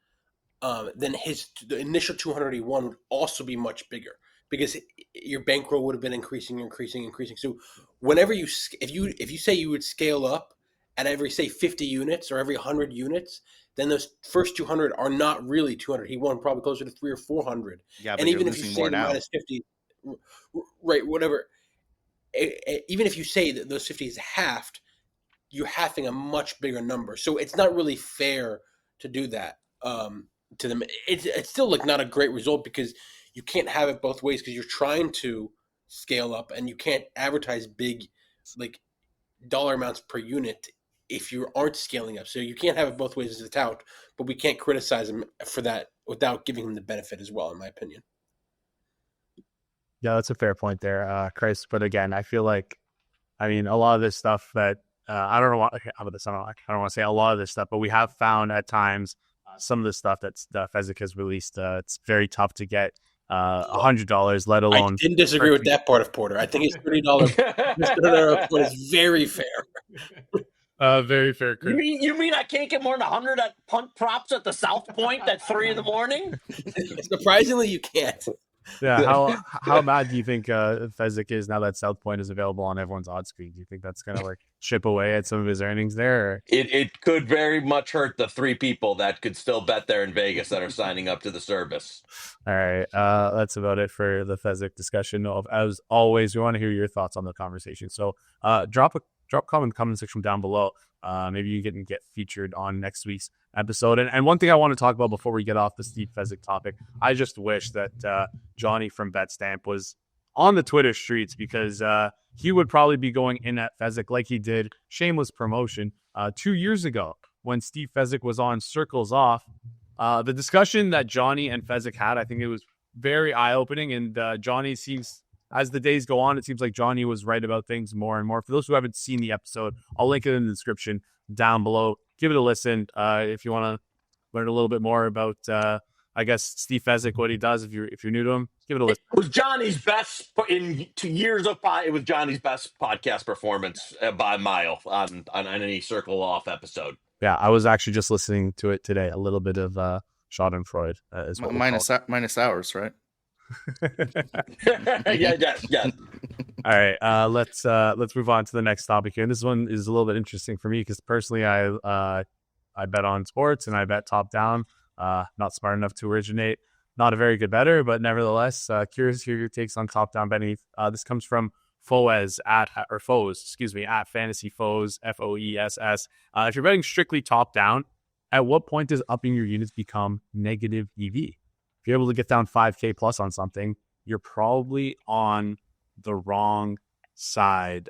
then the initial 281 would also be much bigger, because your bankroll would have been increasing. So whenever if you say you would scale up at every, say, 50 units or every 100 units, then those first 200 are not really 200. He won probably closer to 300 or 400. Yeah, but And you're even if you losing say more now. minus 50, right, whatever, even if you say that those 50 is halved, you're halving a much bigger number. So it's not really fair to do that to them. It's still like not a great result because you can't have it both ways because you're trying to scale up and you can't advertise big like dollar amounts per unit if you aren't scaling up. So you can't have it both ways as a tout, but we can't criticize them for that without giving them the benefit as well, in my opinion. Yeah, that's a fair point there, Chris. But again, I feel like, I mean, a lot of this stuff that I don't know what, okay, how about this? I don't want to say a lot of this stuff, but we have found at times some of the stuff that Fezzik has released. It's very tough to get $100, let I alone. didn't disagree with that part of Porter. I think his $30 point is very fair. Very fair. Chris. You mean I can't get more than 100 at punt props at the South Point at 3 a.m? Surprisingly, you can't. Yeah, how mad do you think Fezzik is now that South Point is available on everyone's odds screen? Do you think that's going to like chip away at some of his earnings there? Or? It could very much hurt the 3 people that could still bet there in Vegas that are signing up to the service. All right, that's about it for the Fezzik discussion. As always, we want to hear your thoughts on the conversation. So drop a comment section down below. Maybe you can get featured on next week's episode. And one thing I want to talk about before we get off the Steve Fezzik topic, I just wish that Johnny from BetStamp was on the Twitter streets because he would probably be going in at Fezzik like he did shameless promotion 2 years ago when Steve Fezzik was on Circles Off. The discussion that Johnny and Fezzik had, I think it was very eye-opening, and Johnny seems, as the days go on, it seems like Johnny was right about things more and more. For those who haven't seen the episode, I'll link it in the description down below. Give it a listen if you want to learn a little bit more about, I guess, Steve Fezzik, what he does. If you're new to him, give it a listen. It was Johnny's best in 2 years of it was Johnny's best podcast performance by a mile on any Circle Off episode. Yeah, I was actually just listening to it today. A little bit of Schadenfreude is what minus hours, right? Yeah. All right, let's move on to the next topic here. And this one is a little bit interesting for me because personally, I bet on sports and I bet top down. Not smart enough to originate. Not a very good bettor, but nevertheless, curious to hear your takes on top down betting. This comes from Foes at Fantasy Foes FOESS. If you're betting strictly top down, at what point does upping your units become negative EV? If you're able to get down 5K plus on something, you're probably on the wrong side.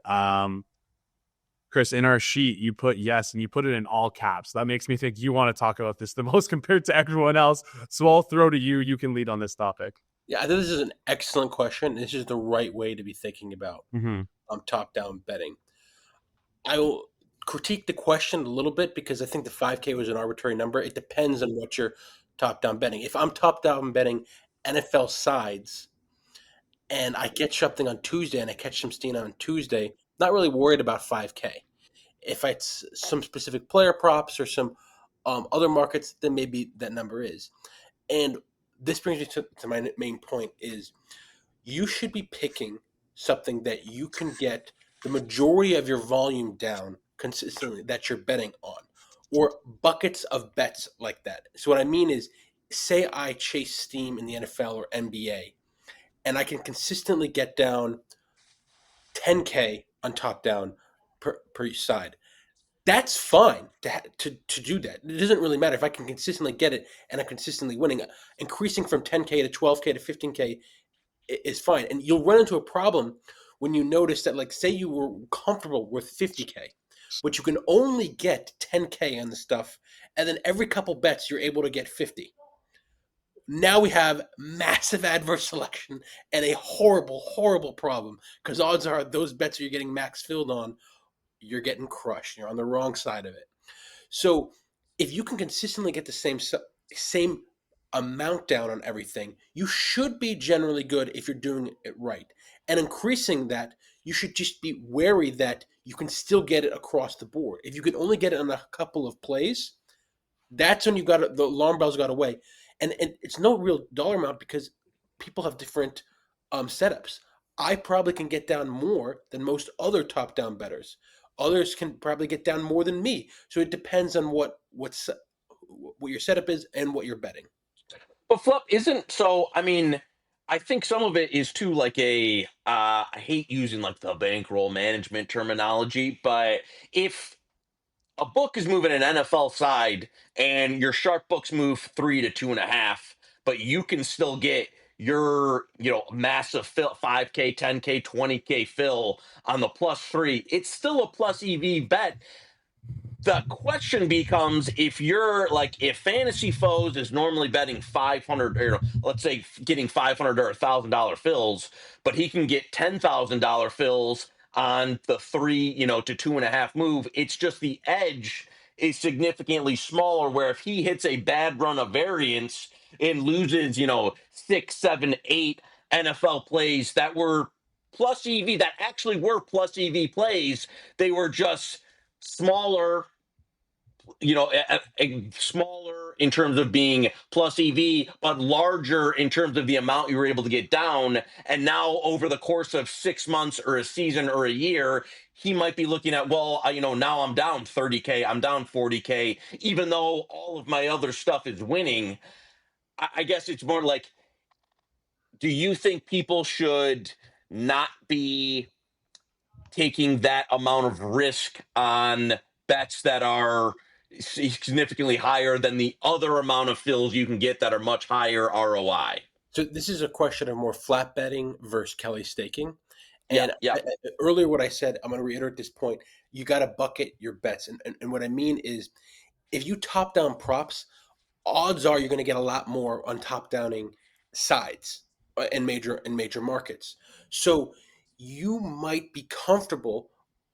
Chris, in our sheet, you put yes, and you put it in all caps. That makes me think you want to talk about this the most compared to everyone else. So I'll throw to you. You can lead on this topic. Yeah, I think this is an excellent question. This is the right way to be thinking about top-down betting. I will critique the question a little bit because I think the 5K was an arbitrary number. It depends on what you're top-down betting. If I'm top-down betting NFL sides and I get something on Tuesday and I catch some steam on Tuesday, not really worried about 5K. If it's some specific player props or some other markets, then maybe that number is. And this brings me to my main point is you should be picking something that you can get the majority of your volume down consistently that you're betting on, or buckets of bets like that. So what I mean is, say I chase steam in the NFL or NBA, and I can consistently get down 10K on top down per side. That's fine to do that. It doesn't really matter if I can consistently get it and I'm consistently winning. Increasing from 10K to 12K to 15K is fine. And you'll run into a problem when you notice that, like, say you were comfortable with 50K, but you can only get 10K on the stuff, and then every couple bets you're able to get 50. Now we have massive adverse selection and a horrible, horrible problem because odds are those bets you're getting max filled on, you're getting crushed. You're on the wrong side of it. So if you can consistently get the same amount down on everything, you should be generally good if you're doing it right. And increasing that, you should just be wary that you can still get it across the board. If you can only get it on a couple of plays, that's when the alarm bells got away. And it's no real dollar amount because people have different setups. I probably can get down more than most other top-down bettors. Others can probably get down more than me. So it depends on what your setup is and what you're betting. But Flup isn't so. I mean, I think some of it is too like I hate using like the bankroll management terminology, but if a book is moving an NFL side and your sharp books move 3 to 2.5, but you can still get your, massive fill, 5K, 10K, 20K fill on the +3, it's still a plus EV bet. The question becomes, if fantasy foes is normally betting 500, let's say getting 500 or $1,000 fills, but he can get $10,000 fills on the 3 to 2.5 move. It's just the edge is significantly smaller, where if he hits a bad run of variance and loses 6, 7, 8 NFL plays that were plus EV, that actually were plus EV plays, they were just smaller, smaller in terms of being plus EV, but larger in terms of the amount you were able to get down. And now, over the course of 6 months or a season or a year, he might be looking at, well, now I'm down 30K, I'm down 40K, even though all of my other stuff is winning. I guess it's more like, do you think people should not be taking that amount of risk on bets that are significantly higher than the other amount of fills you can get that are much higher ROI? So this is a question of more flat betting versus Kelly staking. Yeah, And yeah. earlier, what I said, I'm going to reiterate this point. You got to bucket your bets. And what I mean is, if you top down props, odds are you're going to get a lot more on top downing sides in major markets. So you might be comfortable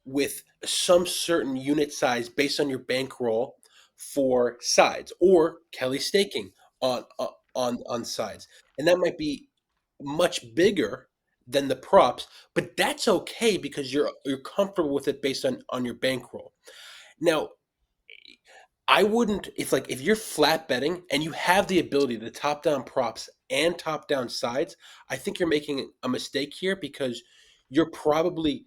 with some certain unit size based on your bankroll for sides, or Kelly staking on on sides, and that might be much bigger than the props, but that's okay because you're comfortable with it based on your bankroll. Now, I wouldn't, if you're flat betting and you have the ability to top down props and top down sides, I think you're making a mistake here, because you're probably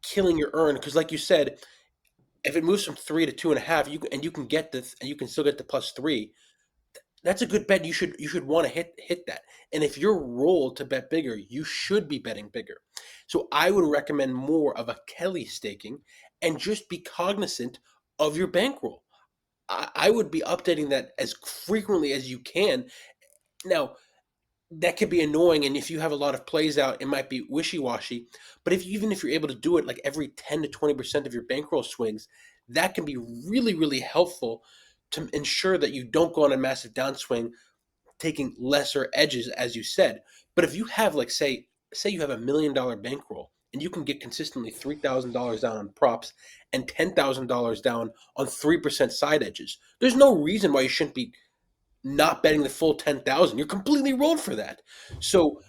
killing your earn. Because, like you said, if it moves from 3 to 2.5, you can get this, and you can still get the +3. That's a good bet. You should want to hit that. And if you're rolled to bet bigger, you should be betting bigger. So I would recommend more of a Kelly staking, and just be cognizant of your bankroll. I would be updating that as frequently as you can. Now, that could be annoying, and if you have a lot of plays out, it might be wishy-washy. But even if you're able to do it like every 10 to 20% of your bankroll swings, that can be really, really helpful to ensure that you don't go on a massive downswing, taking lesser edges, as you said. But if you have, like, say you have $1 million bankroll, and you can get consistently $3,000 down on props and $10,000 down on 3% side edges, there's no reason why you shouldn't be not betting the full 10,000. You're completely rolled for that. So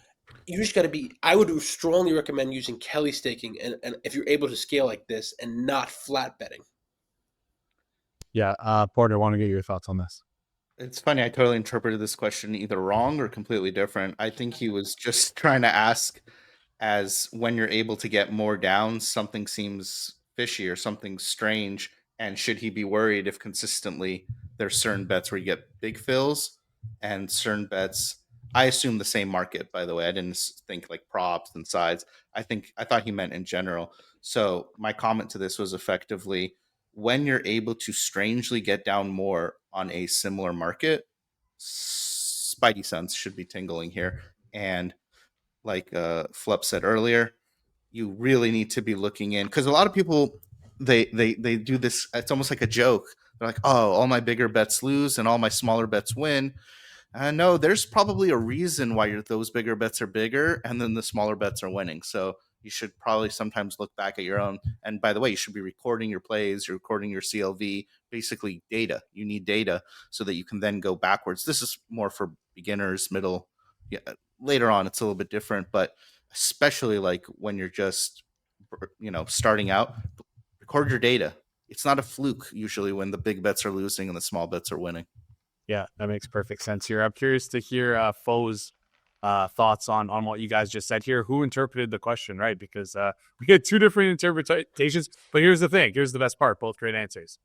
you just got to be. I would strongly recommend using Kelly staking, and if you're able to scale like this, and not flat betting. Yeah, Porter, I want to get your thoughts on this. It's funny, I totally interpreted this question either wrong or completely different. I think he was just trying to ask, as when you're able to get more downs, something seems fishy or something strange, and should he be worried if consistently there's certain bets where you get big fills and certain bets. I assume the same market, by the way. I didn't think like props and sides. I thought he meant in general. So my comment to this was effectively, when you're able to strangely get down more on a similar market, spidey sense should be tingling here. And like Flup said earlier, you really need to be looking in, because a lot of people, they do this. It's almost like a joke. They're like, oh, all my bigger bets lose and all my smaller bets win. No, there's probably a reason why those bigger bets are bigger and then the smaller bets are winning. So you should probably sometimes look back at your own. And by the way, you should be recording your plays, you're recording your CLV, basically data. You need data so that you can then go backwards. This is more for beginners, middle. Yeah, later on, it's a little bit different, but especially like when you're just, starting out, record your data. It's not a fluke usually when the big bets are losing and the small bets are winning. Yeah, that makes perfect sense here. I'm curious to hear Foe's thoughts on what you guys just said here. Who interpreted the question right? Because we get two different interpretations. But here's the thing. Here's the best part. Both great answers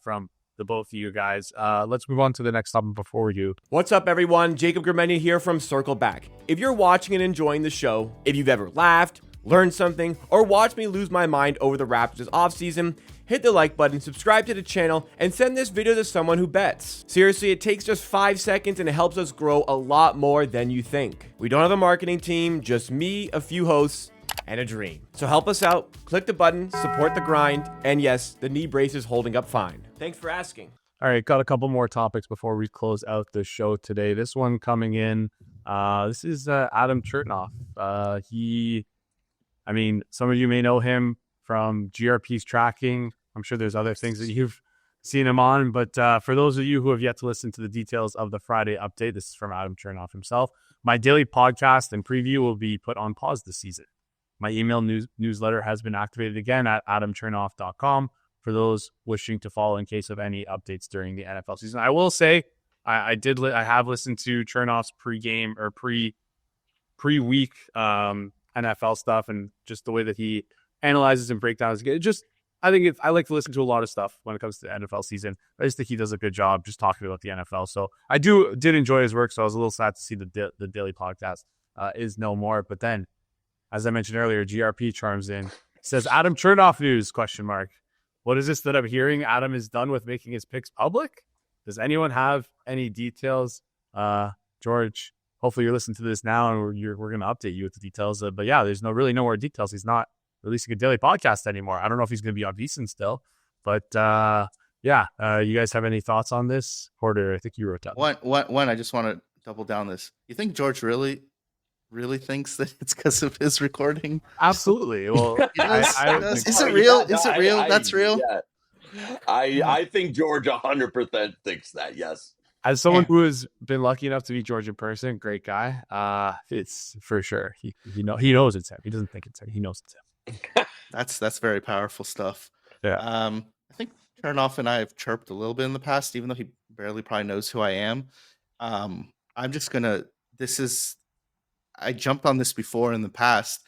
from the both of you guys. Let's move on to the next topic before we do. What's up, everyone? Jacob Gramenia here from Circle Back. If you're watching and enjoying the show, if you've ever laughed, learned something, or watched me lose my mind over the Raptors offseason, hit the like button, subscribe to the channel, and send this video to someone who bets. Seriously, it takes just 5 seconds and it helps us grow a lot more than you think. We don't have a marketing team, just me, a few hosts, and a dream. So help us out, click the button, support the grind, and yes, the knee brace is holding up fine. Thanks for asking. All right, got a couple more topics before we close out the show today. This one coming in, this is Adam Chernoff. Some of you may know him from GRP's tracking. I'm sure there's other things that you've seen him on, but for those of you who have yet to listen to the details of the Friday update, this is from Adam Chernoff himself. My daily podcast and preview will be put on pause this season. My email newsletter has been activated again at adamchernoff.com for those wishing to follow in case of any updates during the NFL season. I will say I have listened to Chernoff's pregame or pre-week NFL stuff, and just the way that he analyzes and breakdowns. I like to listen to a lot of stuff when it comes to the NFL season. I just think he does a good job just talking about the NFL. So I did enjoy his work. So I was a little sad to see the daily podcast is no more. But then, as I mentioned earlier, GRP chimes in, says Adam Chernoff news ? What is this that I'm hearing? Adam is done with making his picks public. Does anyone have any details? George, hopefully you're listening to this now, and we're going to update you with the details. But yeah, there's no more details. He's not releasing a daily podcast anymore. I don't know if he's going to be on VSiN still, but you guys have any thoughts on this? Porter, I think you wrote down. One, I just want to double down this. You think George really thinks that it's because of his recording? Absolutely. Well, is it real? Is it real? That's real. Yeah. I think George 100% thinks that. Yes. As someone who has been lucky enough to meet George in person, great guy. It's for sure. He knows it's him. He doesn't think it's him. He knows it's him. That's very powerful stuff. Yeah. I think Chernoff and I have chirped a little bit in the past, even though he barely probably knows who I am. I'm just gonna. I jumped on this before in the past,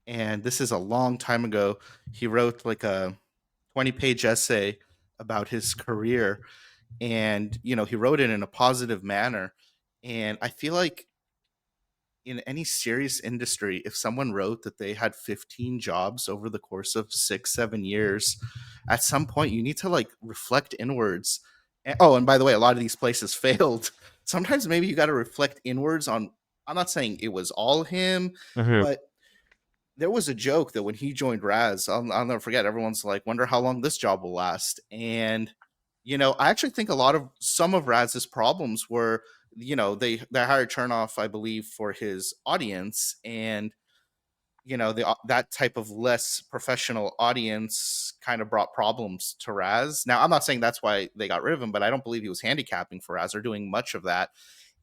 and this is a long time ago. He wrote like a 20-page essay about his career, and he wrote it in a positive manner. And I feel like in any serious industry, if someone wrote that they had 15 jobs over the course of 6-7 years, at some point you need to like reflect inwards. And by the way, a lot of these places failed. Sometimes maybe you got to reflect inwards on. I'm not saying it was all him, but there was a joke that when he joined Raz, I'll never forget. Everyone's like, wonder how long this job will last. And, I actually think some of Raz's problems were, they hired Chernoff, I believe, for his audience. And, that type of less professional audience kind of brought problems to Raz. Now, I'm not saying that's why they got rid of him, but I don't believe he was handicapping for Raz or doing much of that.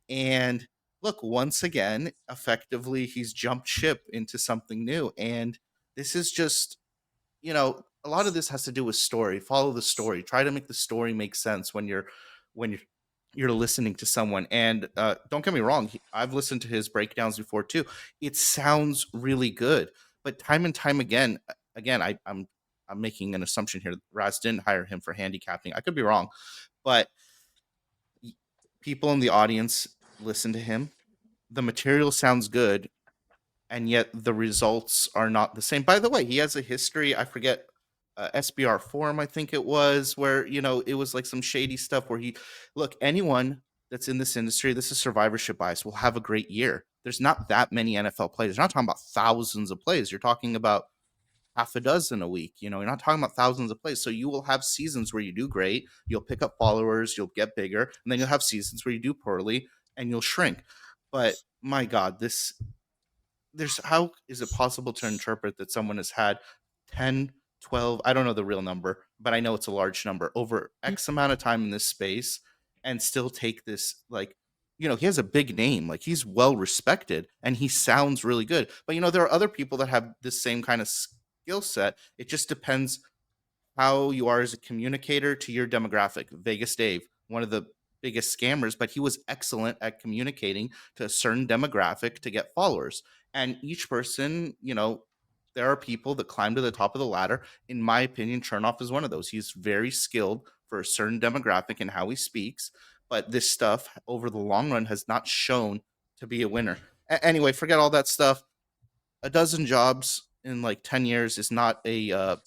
And look, once again, effectively, he's jumped ship into something new. And this is just, a lot of this has to do with story. Follow the story. Try to make the story make sense when you're listening to someone. And don't get me wrong, I've listened to his breakdowns before too. It sounds really good. But time and time again, I'm making an assumption here. Raz didn't hire him for handicapping. I could be wrong. But people in the audience listen to him. The material sounds good, and yet the results are not the same. By the way, he has a history. I forget, SBR Forum, I think it was, where it was like some shady stuff where anyone that's in this industry, this is survivorship bias, will have a great year. There's not that many NFL players. You're not talking about thousands of plays. You're talking about half a dozen a week. You're not talking about thousands of plays. So you will have seasons where you do great. You'll pick up followers. You'll get bigger. And then you'll have seasons where you do poorly and you'll shrink. But my God, how is it possible to interpret that someone has had 10, 12, I don't know the real number, but I know it's a large number, over X amount of time in this space and still take this, he has a big name, like he's well respected and he sounds really good. But, there are other people that have this same kind of skill set. It just depends how you are as a communicator to your demographic. Vegas Dave, one of the biggest scammers, but he was excellent at communicating to a certain demographic to get followers. And each person, there are people that climb to the top of the ladder. In my opinion, Chernoff is one of those. He's very skilled for a certain demographic and how he speaks, but this stuff over the long run has not shown to be a winner. Anyway, forget all that stuff. A dozen jobs in like 10 years is not a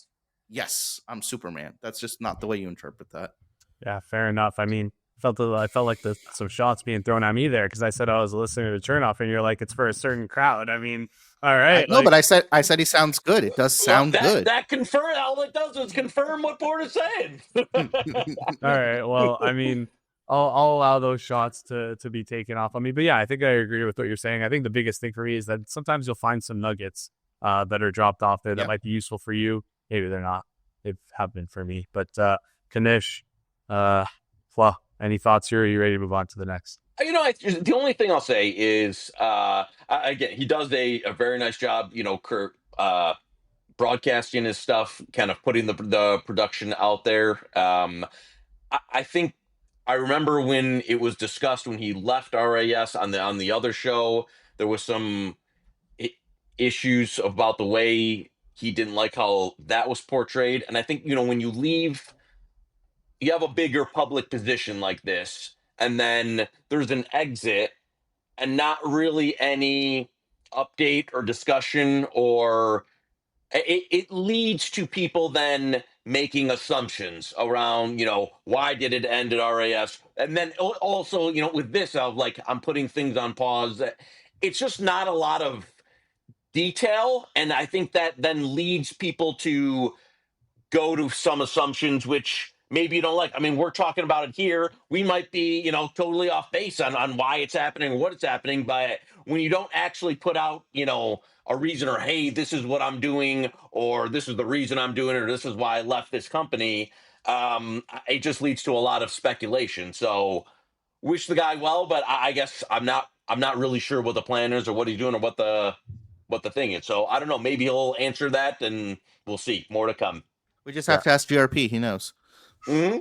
yes, I'm Superman. That's just not the way you interpret that. Yeah, fair enough. I mean, I felt like some shots being thrown at me there because I said I was listening to Chernoff, and you're like, it's for a certain crowd. I mean, all right, No, but I said he sounds good. It does sound good. That confirm all it does is confirm what Porter's saying. all right. Well, I mean, I'll allow those shots to be taken off on me. But yeah, I think I agree with what you're saying. I think the biggest thing for me is that sometimes you'll find some nuggets that are dropped off there that might be useful for you. Maybe they're not. They have been for me. But Knish, Fla, any thoughts here? Are you ready to move on to the next? The only thing I'll say is, again, he does a very nice job, broadcasting his stuff, kind of putting the production out there. I think I remember when it was discussed when he left RAS on the other show, there was some issues about the way he didn't like how that was portrayed. And I think, when you leave, you have a bigger public position like this, and then there's an exit and not really any update or discussion, or it leads to people then making assumptions around, why did it end at RAS? And then also, with this, I'm putting things on pause. It's just not a lot of detail. And I think that then leads people to go to some assumptions which maybe you don't like. I mean, we're talking about it here. We might be, totally off base on why it's happening or what it's happening. But when you don't actually put out, a reason, or, hey, this is what I'm doing, or this is the reason I'm doing it, or this is why I left this company, it just leads to a lot of speculation. So wish the guy well, but I guess I'm not really sure what the plan is or what he's doing or what the thing is. So I don't know. Maybe he'll answer that, and we'll see. More to come. We just have to ask GRP. He knows. Mm-hmm.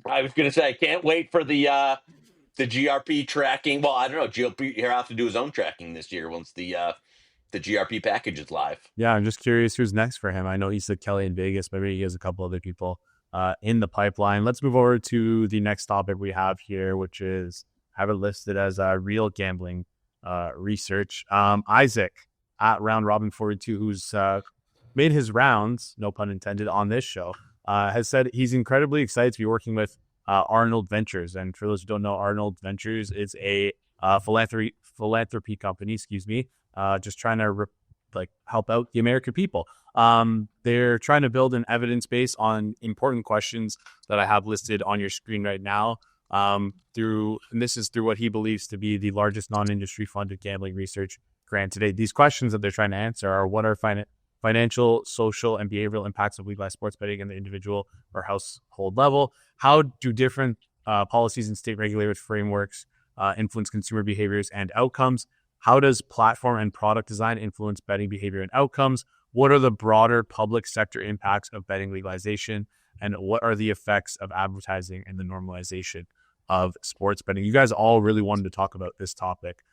I was going to say, I can't wait for the GRP tracking. Well, I don't know. GRP will have to do his own tracking this year once the GRP package is live. Yeah, I'm just curious who's next for him. I know he said Kelly in Vegas, but maybe he has a couple other people in the pipeline. Let's move over to the next topic we have here, which is, I have it listed as real gambling research. Isaac at Round Robin 42, who's made his rounds, no pun intended, on this show, has said he's incredibly excited to be working with Arnold Ventures. And for those who don't know, Arnold Ventures is a philanthropy company, just trying to help out the American people. They're trying to build an evidence base on important questions that I have listed on your screen right now. And this is through what he believes to be the largest non-industry funded gambling research grant today. These questions that they're trying to answer are: what are financial, social, and behavioral impacts of legalized sports betting in the individual or household level? How do different policies and state regulatory frameworks influence consumer behaviors and outcomes? How does platform and product design influence betting behavior and outcomes? What are the broader public sector impacts of betting legalization? And what are the effects of advertising and the normalization of sports betting? You guys all really wanted to talk about this topic.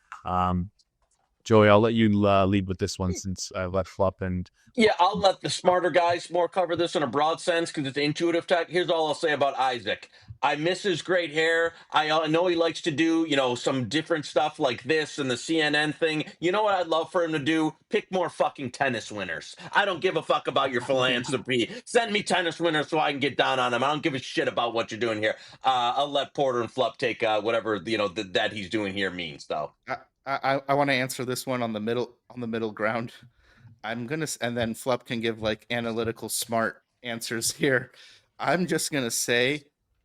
Joey, I'll let you lead with this one since I let Flup and... Yeah, I'll let the smarter guys more cover this in a broad sense because it's intuitive tech. Here's all I'll say about Isaac. I miss his great hair. I know he likes to do, some different stuff like this and the CNN thing. You know what I'd love for him to do? Pick more fucking tennis winners. I don't give a fuck about your philanthropy. Send me tennis winners so I can get down on them. I don't give a shit about what you're doing here. I'll let Porter and Flup take whatever, that he's doing here means, though. I want to answer this one on the middle ground. And then Flup can give analytical smart answers here. I'm just gonna say,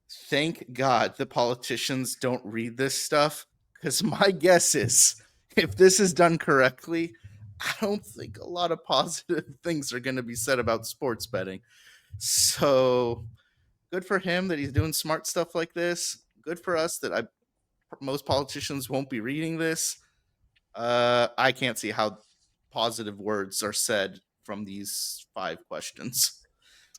thank God the politicians don't read this stuff, because my guess is, if this is done correctly, I don't think a lot of positive things are going to be said about sports betting. So good for him that he's doing smart stuff like this. Good for us that most politicians won't be reading this. I can't see how positive words are said from these 5 questions.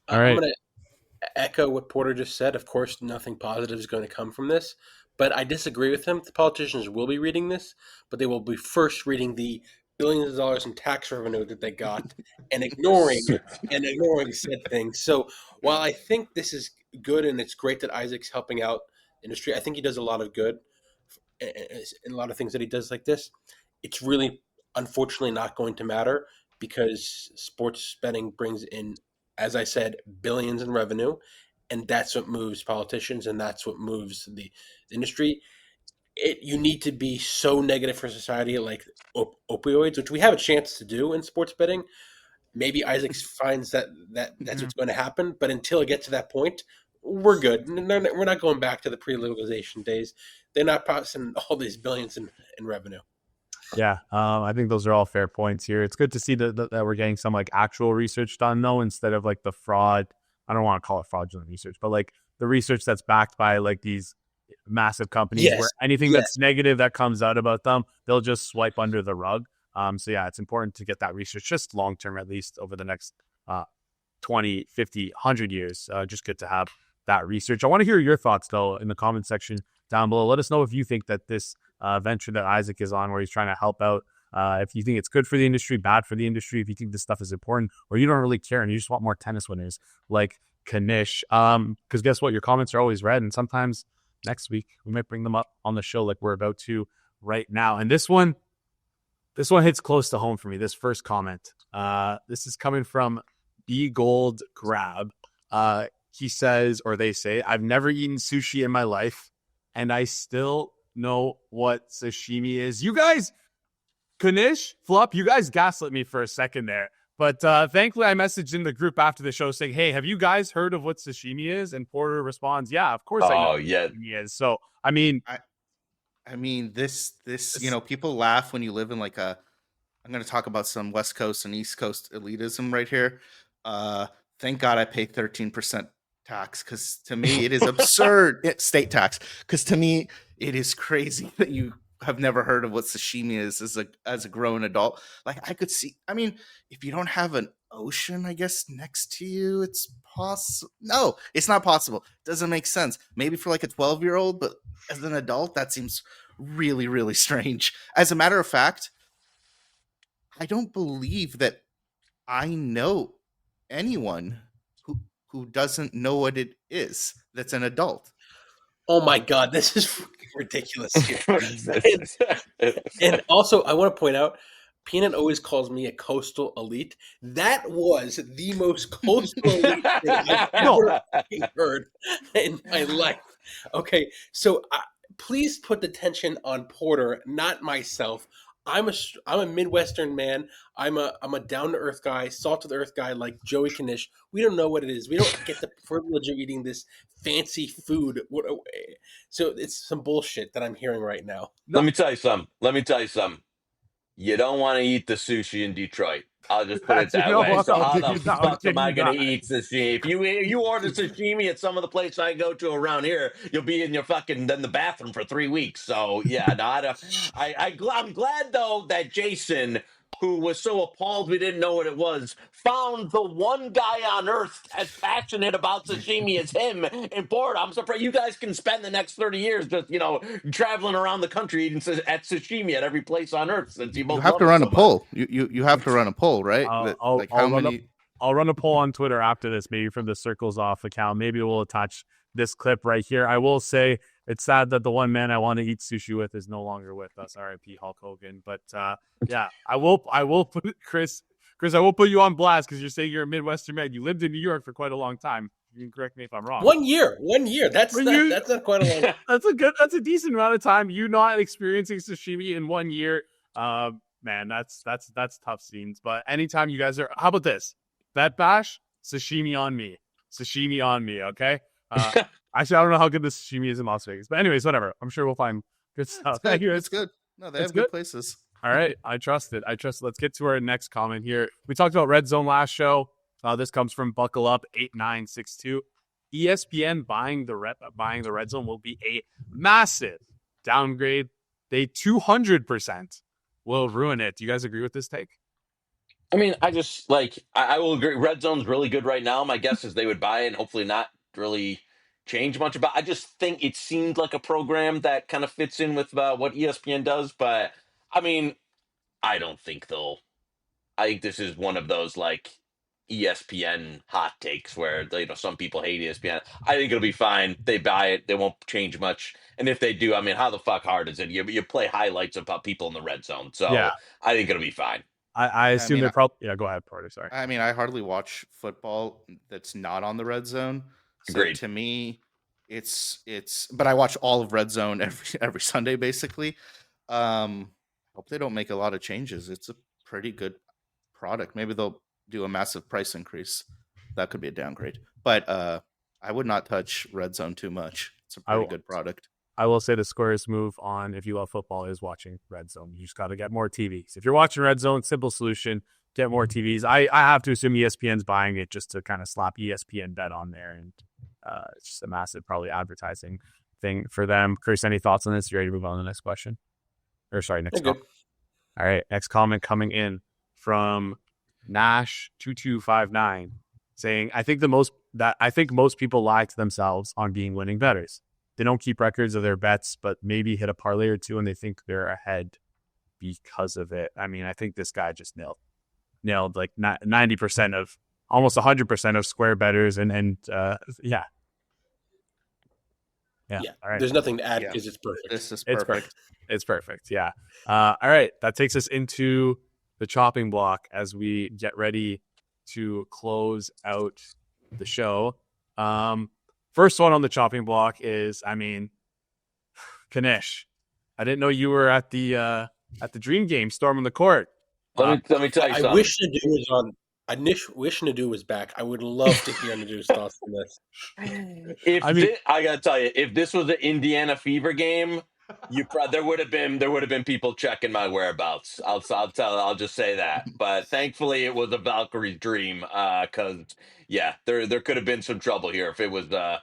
All right. I'm going to echo what Porter just said. Of course, nothing positive is going to come from this, but I disagree with him. The politicians will be reading this, but they will be first reading the billions of dollars in tax revenue that they got and ignoring said things. So while I think this is good, and it's great that Isaac's helping out industry. I think he does a lot of good in a lot of things that he does like this. It's really, unfortunately, not going to matter because sports betting brings in, as I said, billions in revenue, and that's what moves politicians, and that's what moves the industry. You need to be so negative for society, like opioids, which we have a chance to do in sports betting. Maybe Isaac finds that's what's going to happen, but until it gets to that point, we're good. We're not going back to the pre-legalization days. They're not passing all these billions in revenue. Yeah, I think those are all fair points here. It's good to see that we're getting some like actual research done though, instead of like the fraud. I don't want to call it fraudulent research, but like the research that's backed by like these massive companies where anything that's negative that comes out about them, they'll just swipe under the rug. So yeah, it's important to get that research just long term, at least over the next 20, 50, 100 years. Just good to have that research. I want to hear your thoughts though in the comment section down below. Let us know if you think that this venture that Isaac is on, where he's trying to help out, if you think it's good for the industry, bad for the industry, if you think this stuff is important, or you don't really care and you just want more tennis winners like Knish. Because guess what? Your comments are always read, and sometimes next week we might bring them up on the show like we're about to right now. And this one hits close to home for me. This first comment. This is coming from B Gold Grab. He says, or they say, I've never eaten sushi in my life, and I still know what sashimi is. You guys, Knish, Flup, you guys gaslit me for a second there. But thankfully, I messaged in the group after the show saying, hey, have you guys heard of what sashimi is? And Porter responds, yeah, of course I know what sashimi is. So, I mean, this, people laugh when you live in like I'm going to talk about some West Coast and East Coast elitism right here. Thank God I pay 13% tax, because to me it is absurd. State tax, because to me it is crazy that you have never heard of what sashimi is as a grown adult. Like, I could see, if you don't have an ocean, I guess, next to you, it's possible. No, it's not possible. Doesn't make sense. Maybe for like a 12-year-old, but as an adult, that seems really, really strange. As a matter of fact, I don't believe that I know anyone who doesn't know what it is that's an adult. Oh my God, this is fucking ridiculous here. and also, I want to point out, Peanut always calls me a coastal elite. That was the most coastal elite thing I've ever heard in my life. Okay, so please put the tension on Porter, not myself. I'm a Midwestern man. I'm a down to earth guy, salt to the earth guy like Joey Knish. We don't know what it is. We don't get the privilege of eating this fancy food. So it's some bullshit that I'm hearing right now. Let me tell you something. You don't want to eat the sushi in Detroit. I'll just put it that way. So how the fuck am I going to eat sashimi? If you order sashimi at some of the places I go to around here, you'll be in the bathroom for 3 weeks. So yeah, no, I'm glad though that Jason, who was so appalled we didn't know what it was, found the one guy on earth as passionate about sashimi as him in Florida. I'm surprised you guys can spend the next 30 years just, traveling around the country eating at sashimi at every place on earth, since you both have to run a poll. You have to run a poll, right? I'll run a poll on Twitter after this, maybe from the Circles Off account. Maybe we'll attach this clip right here. I will say it's sad that the one man I want to eat sushi with is no longer with us. R.I.P. Hulk Hogan. But yeah, I will put Chris, I will put you on blast because you're saying you're a Midwestern man. You lived in New York for quite a long time. You can correct me if I'm wrong. 1 year. That's not quite a long. That's a decent amount of time. You not experiencing sashimi in 1 year. Man, that's tough scenes. But anytime you guys are, how about this? Bet bash, sashimi on me. Okay. Actually, I don't know how good the sashimi is in Las Vegas, but anyways, whatever. I'm sure we'll find good stuff. It's good. No, they have good places. All right, I trust it. Let's get to our next comment here. We talked about Red Zone last show. This comes from Buckle Up 8962. ESPN buying the Red Zone will be a massive downgrade. They 200% will ruin it. Do you guys agree with this take? I mean, I will agree. Red Zone's really good right now. My guess is they would buy it and hopefully not really change much about. I just think it seemed like a program that kind of fits in with what ESPN does. But I mean, I don't think they'll. I think this is one of those ESPN hot takes where some people hate ESPN. I think it'll be fine. They buy it, they won't change much. And if they do, I mean, how the fuck hard is it? You play highlights about people in the red zone, so Yeah. I think it'll be fine. I assume they're probably. Yeah, go ahead, Porter. Sorry. I mean, I hardly watch football that's not on the red zone. So Agreed. to me, it's but I watch all of red zone every Sunday basically. Hope they don't make a lot of changes. It's a pretty good product. Maybe they'll do a massive price increase. That could be a downgrade. But I would not touch red zone too much. It's a pretty good product. I will say the squarest move on if you love football is watching Red Zone. You just got to get more TVs. If you're watching Red Zone, simple solution, get more TVs. I have to assume ESPN's buying it just to kind of slap ESPN Bet on there. And it's just a massive probably advertising thing for them. Chris, any thoughts on this? You ready to move on to the next question? Or sorry, next comment. All right, next comment coming in from Nash2259 saying, I think most people lie to themselves on being winning bettors. They don't keep records of their bets, but maybe hit a parlay or two and they think they're ahead because of it. I mean, I think this guy just nailed like 90% of, almost 100% of square bettors. And yeah. All right. There's nothing to add because it's perfect. This is perfect. It's perfect. Yeah. All right. That takes us into the chopping block as we get ready to close out the show. First one on the chopping block is, Knish. I didn't know you were at the Dream Game, storming the court. Let me tell you something. I wish Nadu was on. I wish Nadu was back. I would love to hear Nadu's thoughts on this. I gotta tell you, if this was an Indiana Fever game, there would have been people checking my whereabouts. I'll just say that. But thankfully, it was a Valkyrie's dream. Because there could have been some trouble here if it was a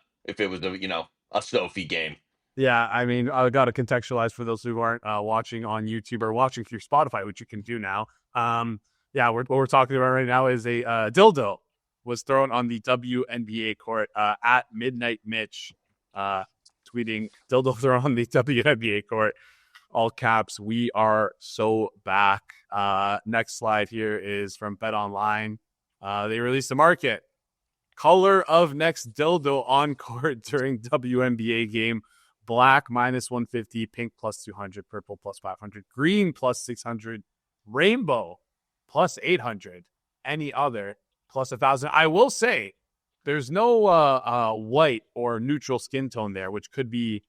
Sophie game. Yeah, I got to contextualize for those who aren't watching on YouTube or watching through Spotify, which you can do now. What we're talking about right now is a dildo was thrown on the WNBA court at Midnight Mitch, tweeting dildo thrown on the WNBA court, all caps. We are so back. Next slide here is from Bet Online. They released a market. Color of next dildo on court during WNBA game. Black -150, pink +200, purple +500, green +600, rainbow +800, any other +1,000. I will say there's no white or neutral skin tone there, which could be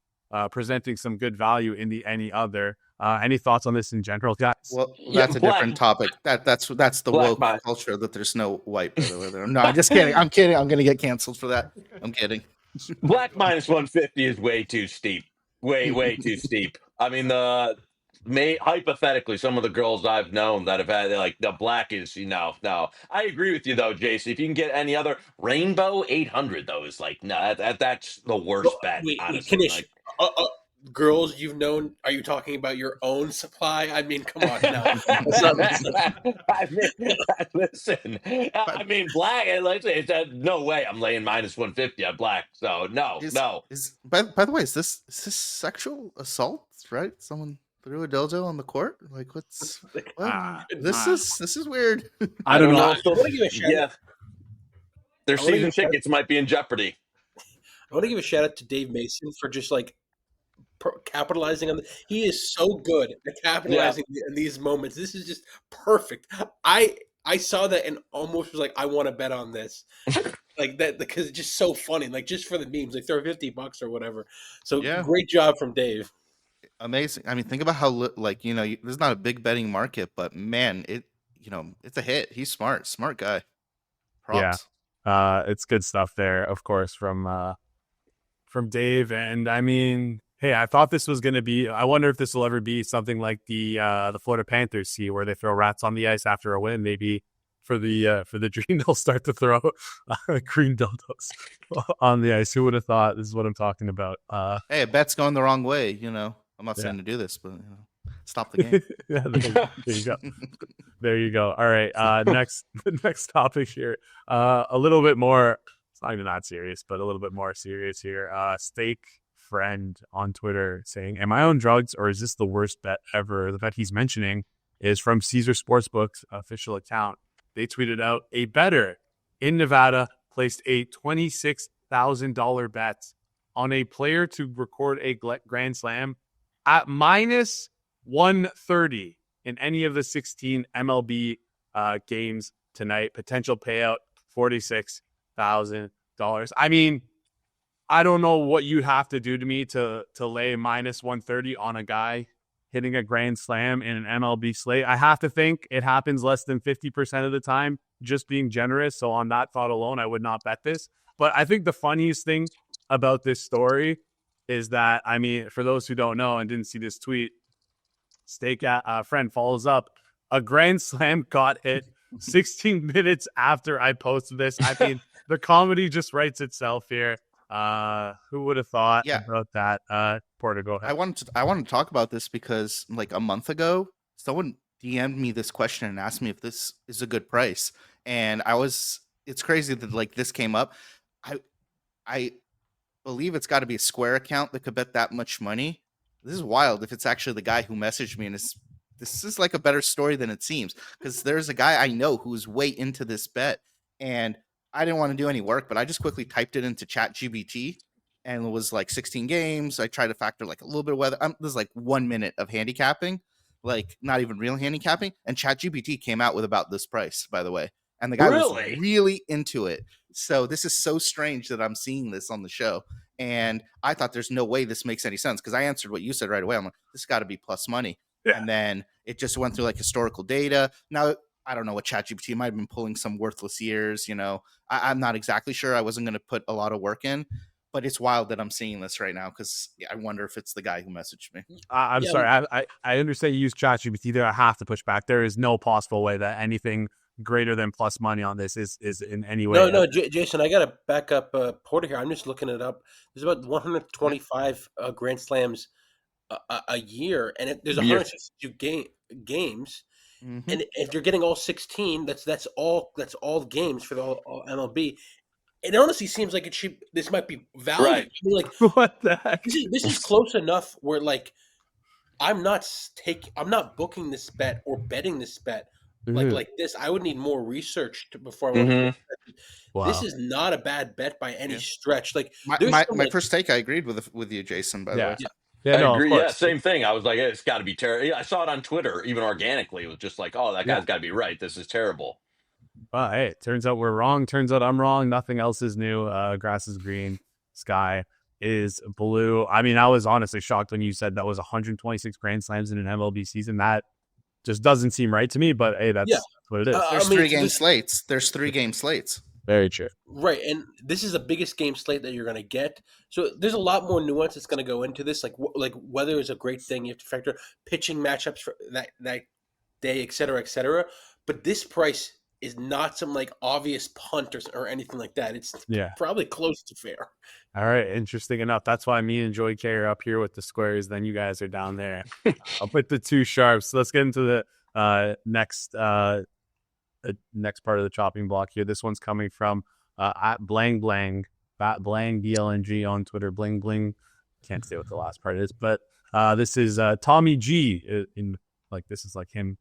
presenting some good value in the any other. Any thoughts on this in general, guys? Well, that's a different topic. That's the woke culture that there's no white. No, I'm just kidding. I'm kidding. I'm gonna get canceled for that. I'm kidding. Black -150 is way too steep. Way too steep. I mean, hypothetically, some of the girls I've known that have had the black is no. I agree with you though, Jason. If you can get any other rainbow 800 though is that's the worst bet. Honestly, girls you've known, are you talking about your own supply? I mean, come on now. Listen, black. It's no way I'm laying -150 on black. So no. By the way, is this sexual assault? Right? Someone threw a dildo on the court. Like what? This is weird. I don't know. Their season tickets might be in jeopardy. I want to give a shout out to Dave Mason for just capitalizing on he is so good at capitalizing in these moments. This is just perfect. I saw that and almost was like, I want to bet on this. Like that because it's just so funny. Like just for the memes, like throw $50 or whatever. So great job from Dave. Amazing. I mean, think about how there's not a big betting market, but man, it's a hit. He's smart guy. Props. Yeah, it's good stuff there, of course, from Dave. And hey, I thought this was going to be. I wonder if this will ever be something like the Florida Panthers see, where they throw rats on the ice after a win. Maybe for the Dream, they'll start to throw green dildos on the ice. Who would have thought? This is what I'm talking about. Hey, a bet's going the wrong way. I'm not saying to do this, but stop the game. There you go. There you go. All right. Next topic here. A little bit more. It's not even that serious, but a little bit more serious here. Steak Friend on Twitter saying, "Am I on drugs or is this the worst bet ever?" The bet he's mentioning is from Caesar Sportsbook's official account. They tweeted out, "A bettor in Nevada placed a $26,000 bet on a player to record a grand slam at minus 130 in any of the 16 MLB games tonight. Potential payout $46,000. I mean, I don't know what you'd have to do to me to lay minus 130 on a guy hitting a grand slam in an MLB slate. I have to think it happens less than 50% of the time, just being generous. So on that thought alone, I would not bet this. But I think the funniest thing about this story is that, I mean, for those who don't know and didn't see this tweet, Steak friend follows up, a grand slam got hit 16 minutes after I posted this. I mean, the comedy just writes itself here. Who would have thought about that? Porter, go ahead. I wanted to talk about this because like a month ago, someone DM'd me this question and asked me if this is a good price. And it's crazy that like this came up. I believe it's got to be a Square account that could bet that much money. This is wild if it's actually the guy who messaged me, and this is like a better story than it seems, because there's a guy I know who's way into this bet, and I didn't want to do any work, but I just quickly typed it into ChatGPT, and it was like 16 games. I tried to factor like a little bit of weather. There's like 1 minute of handicapping, like not even real handicapping, and ChatGPT came out with about this price, by the way. And the guy was really into it. So this is so strange that I'm seeing this on the show. And I thought there's no way this makes any sense, because I answered what you said right away. I'm like, this got to be plus money. Yeah. And then it just went through like historical data. Now, I don't know what ChatGPT might have been pulling some worthless years. You know, I'm not exactly sure. I wasn't going to put a lot of work in, but it's wild that I'm seeing this right now, because I wonder if it's the guy who messaged me. I'm sorry. I understand you use ChatGPT there. I have to push back. There is no possible way that anything greater than plus money on this is in any way. No, Jason, I got to back up Porter here. I'm just looking it up. There's about 125 Grand Slams a year, and there's 162 games. Mm-hmm. And if you're getting all 16, that's all games for the whole MLB. It honestly seems like this might be valued. Right. I mean, like, what the heck? This is close enough where like I'm not booking this bet or betting this bet. Like this, I would need more research before I want to. Wow. This is not a bad bet by any stretch. Like my first take, I agreed with you, Jason. By the way, I agree. Yeah, same thing. I was like, it's got to be terrible. I saw it on Twitter, even organically. It was just like, oh, that guy's got to be right. This is terrible. Well, hey, it turns out we're wrong. Turns out I'm wrong. Nothing else is new. Grass is green. Sky is blue. I mean, I was honestly shocked when you said that was 126 Grand Slams in an MLB season. That just doesn't seem right to me, but hey, that's what it is. There's 3 game slates. There's 3 game slates. Very true. Right, and this is the biggest game slate that you're going to get. So there's a lot more nuance that's going to go into this. Like weather is a great thing. You have to factor pitching matchups for that day, et cetera, et cetera. But this price is not some like obvious punt or anything like that. It's probably close to fair. All right, interesting enough. That's why me and Joy K are up here with the squares. Then you guys are down there. I'll put the 2 sharps. So let's get into the next part of the chopping block here. This one's coming from at Blang Blang, Blang BLNG on Twitter. Bling Bling. Can't say what the last part is, but this is Tommy G. This is like him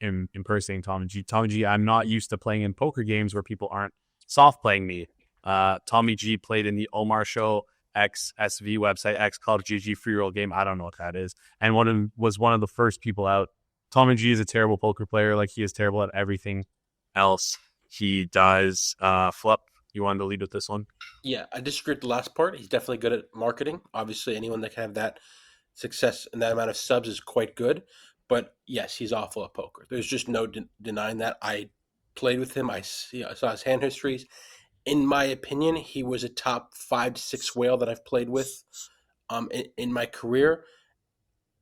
impersonating Tommy G. Tommy G. I'm not used to playing in poker games where people aren't soft playing me. Tommy G played in the Omar Show X SV website X called GG free roll game. I don't know what that is, and was one of the first people out. Tommy G is a terrible poker player. Like, he is terrible at everything else he does. Flip, you wanted to lead with this one? Yeah, I disagree with the last part. He's definitely good at marketing. Obviously, anyone that can have that success and that amount of subs is quite good. But yes, he's awful at poker. There's just no denying that. I played with him. I saw his hand histories. In my opinion, he was a top 5 to 6 whale that I've played with in my career.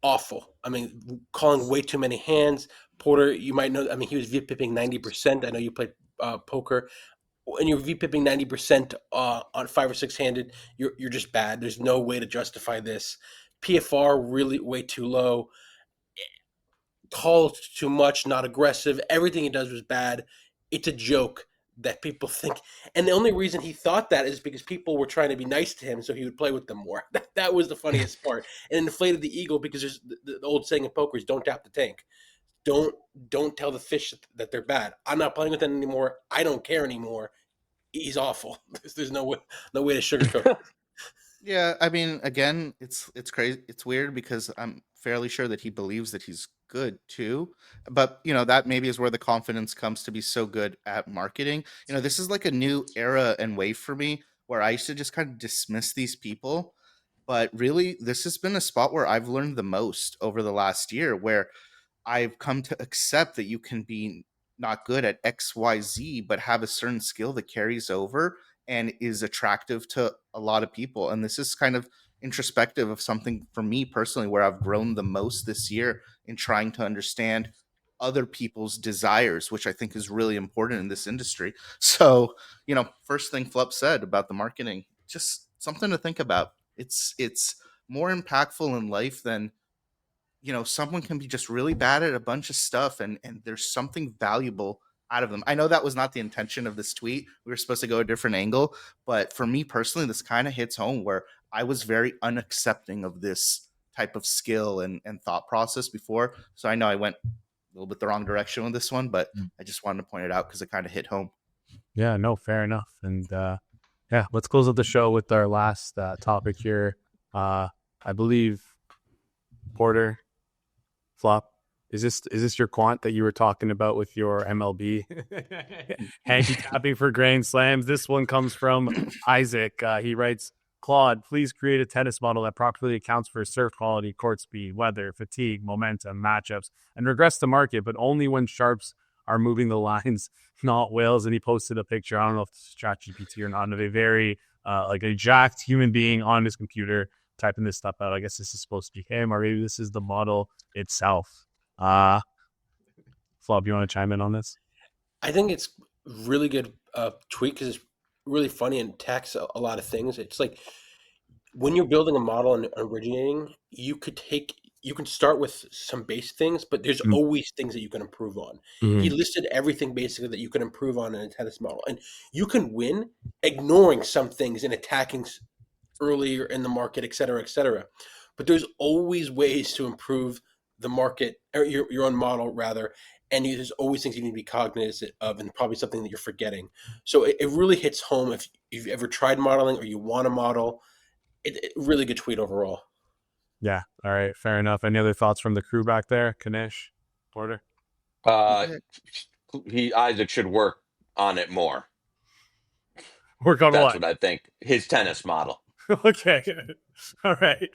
Awful. I mean, calling way too many hands. Porter, you might know, I mean, he was VPIPing 90%. I know you played poker. And you're VPIPing 90% on 5 or 6 handed. You're just bad. There's no way to justify this. PFR really way too low. Calls too much, not aggressive. Everything he does was bad. It's a joke that people think. And the only reason he thought that is because people were trying to be nice to him so he would play with them more. That was the funniest part. And inflated the ego, because there's the old saying in poker is don't tap the tank. Don't tell the fish that they're bad. I'm not playing with them anymore. I don't care anymore. he's awful. There's no way to sugarcoat it. Yeah, I mean, again, it's crazy. It's weird because I'm fairly sure that he believes that he's good too. But that maybe is where the confidence comes to be so good at marketing. This is like a new era and wave for me where I used to just kind of dismiss these people. But really, this has been a spot where I've learned the most over the last year, where I've come to accept that you can be not good at XYZ, but have a certain skill that carries over and is attractive to a lot of people. And this is kind of introspective of something for me personally, where I've grown the most this year in trying to understand other people's desires, which I think is really important in this industry. So, first thing Flup said about the marketing, just something to think about. It's more impactful in life than someone can be just really bad at a bunch of stuff and there's something valuable out of them. I know that was not the intention of this tweet. We were supposed to go a different angle, but for me personally, this kind of hits home where I was very unaccepting of this type of skill and thought process before. So I know I went a little bit the wrong direction with this one, but I just wanted to point it out because it kind of hit home. Yeah, no, fair enough. And yeah, let's close up the show with our last topic here. I believe Porter, Flop, is this your quant that you were talking about with your MLB handicapping for grand slams? This one comes from Isaac. He writes, Claude, please create a tennis model that properly accounts for serve quality, court speed, weather, fatigue, momentum, matchups, and regress the market, but only when sharps are moving the lines, not whales. And he posted a picture, I don't know if this is ChatGPT or not, of a very like a jacked human being on his computer typing this stuff out. I guess this is supposed to be him, or maybe this is the model itself. Flop, you want to chime in on this? I think it's really good tweet because it's really funny and attacks a lot of things. It's like when you're building a model and originating, you can start with some base things, but there's always things that you can improve on. Mm-hmm. He listed everything basically that you can improve on in a tennis model, and you can win ignoring some things and attacking earlier in the market, et cetera, et cetera. But there's always ways to improve the market, or your own model rather, and there's always things you need to be cognizant of, and probably something that you're forgetting. So it really hits home if you've ever tried modeling or you want to model. Really good tweet overall. Yeah. All right. Fair enough. Any other thoughts from the crew back there? Knish, Porter? Isaac should work on it more. Work on That's what? what I think. His tennis model. Okay. All right.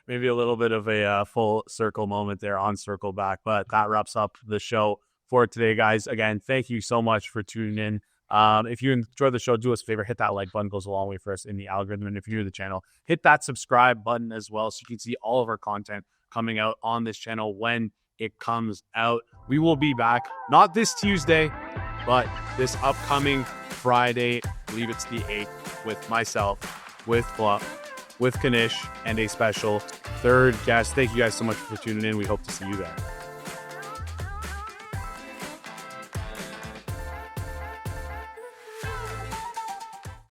Maybe a little bit of a full circle moment there on Circle Back, but that wraps up the show for today, guys. Again, thank you so much for tuning in. If you enjoyed the show, do us a favor, hit that like button, goes a long way for us in the algorithm. And if you're new to the channel, hit that subscribe button as well so you can see all of our content coming out on this channel when it comes out. We will be back, not this Tuesday, but this upcoming Friday, I believe it's the 8th, with myself, with Fluff, with Knish, and a special third guest. Thank you guys so much for tuning in. We hope to see you there.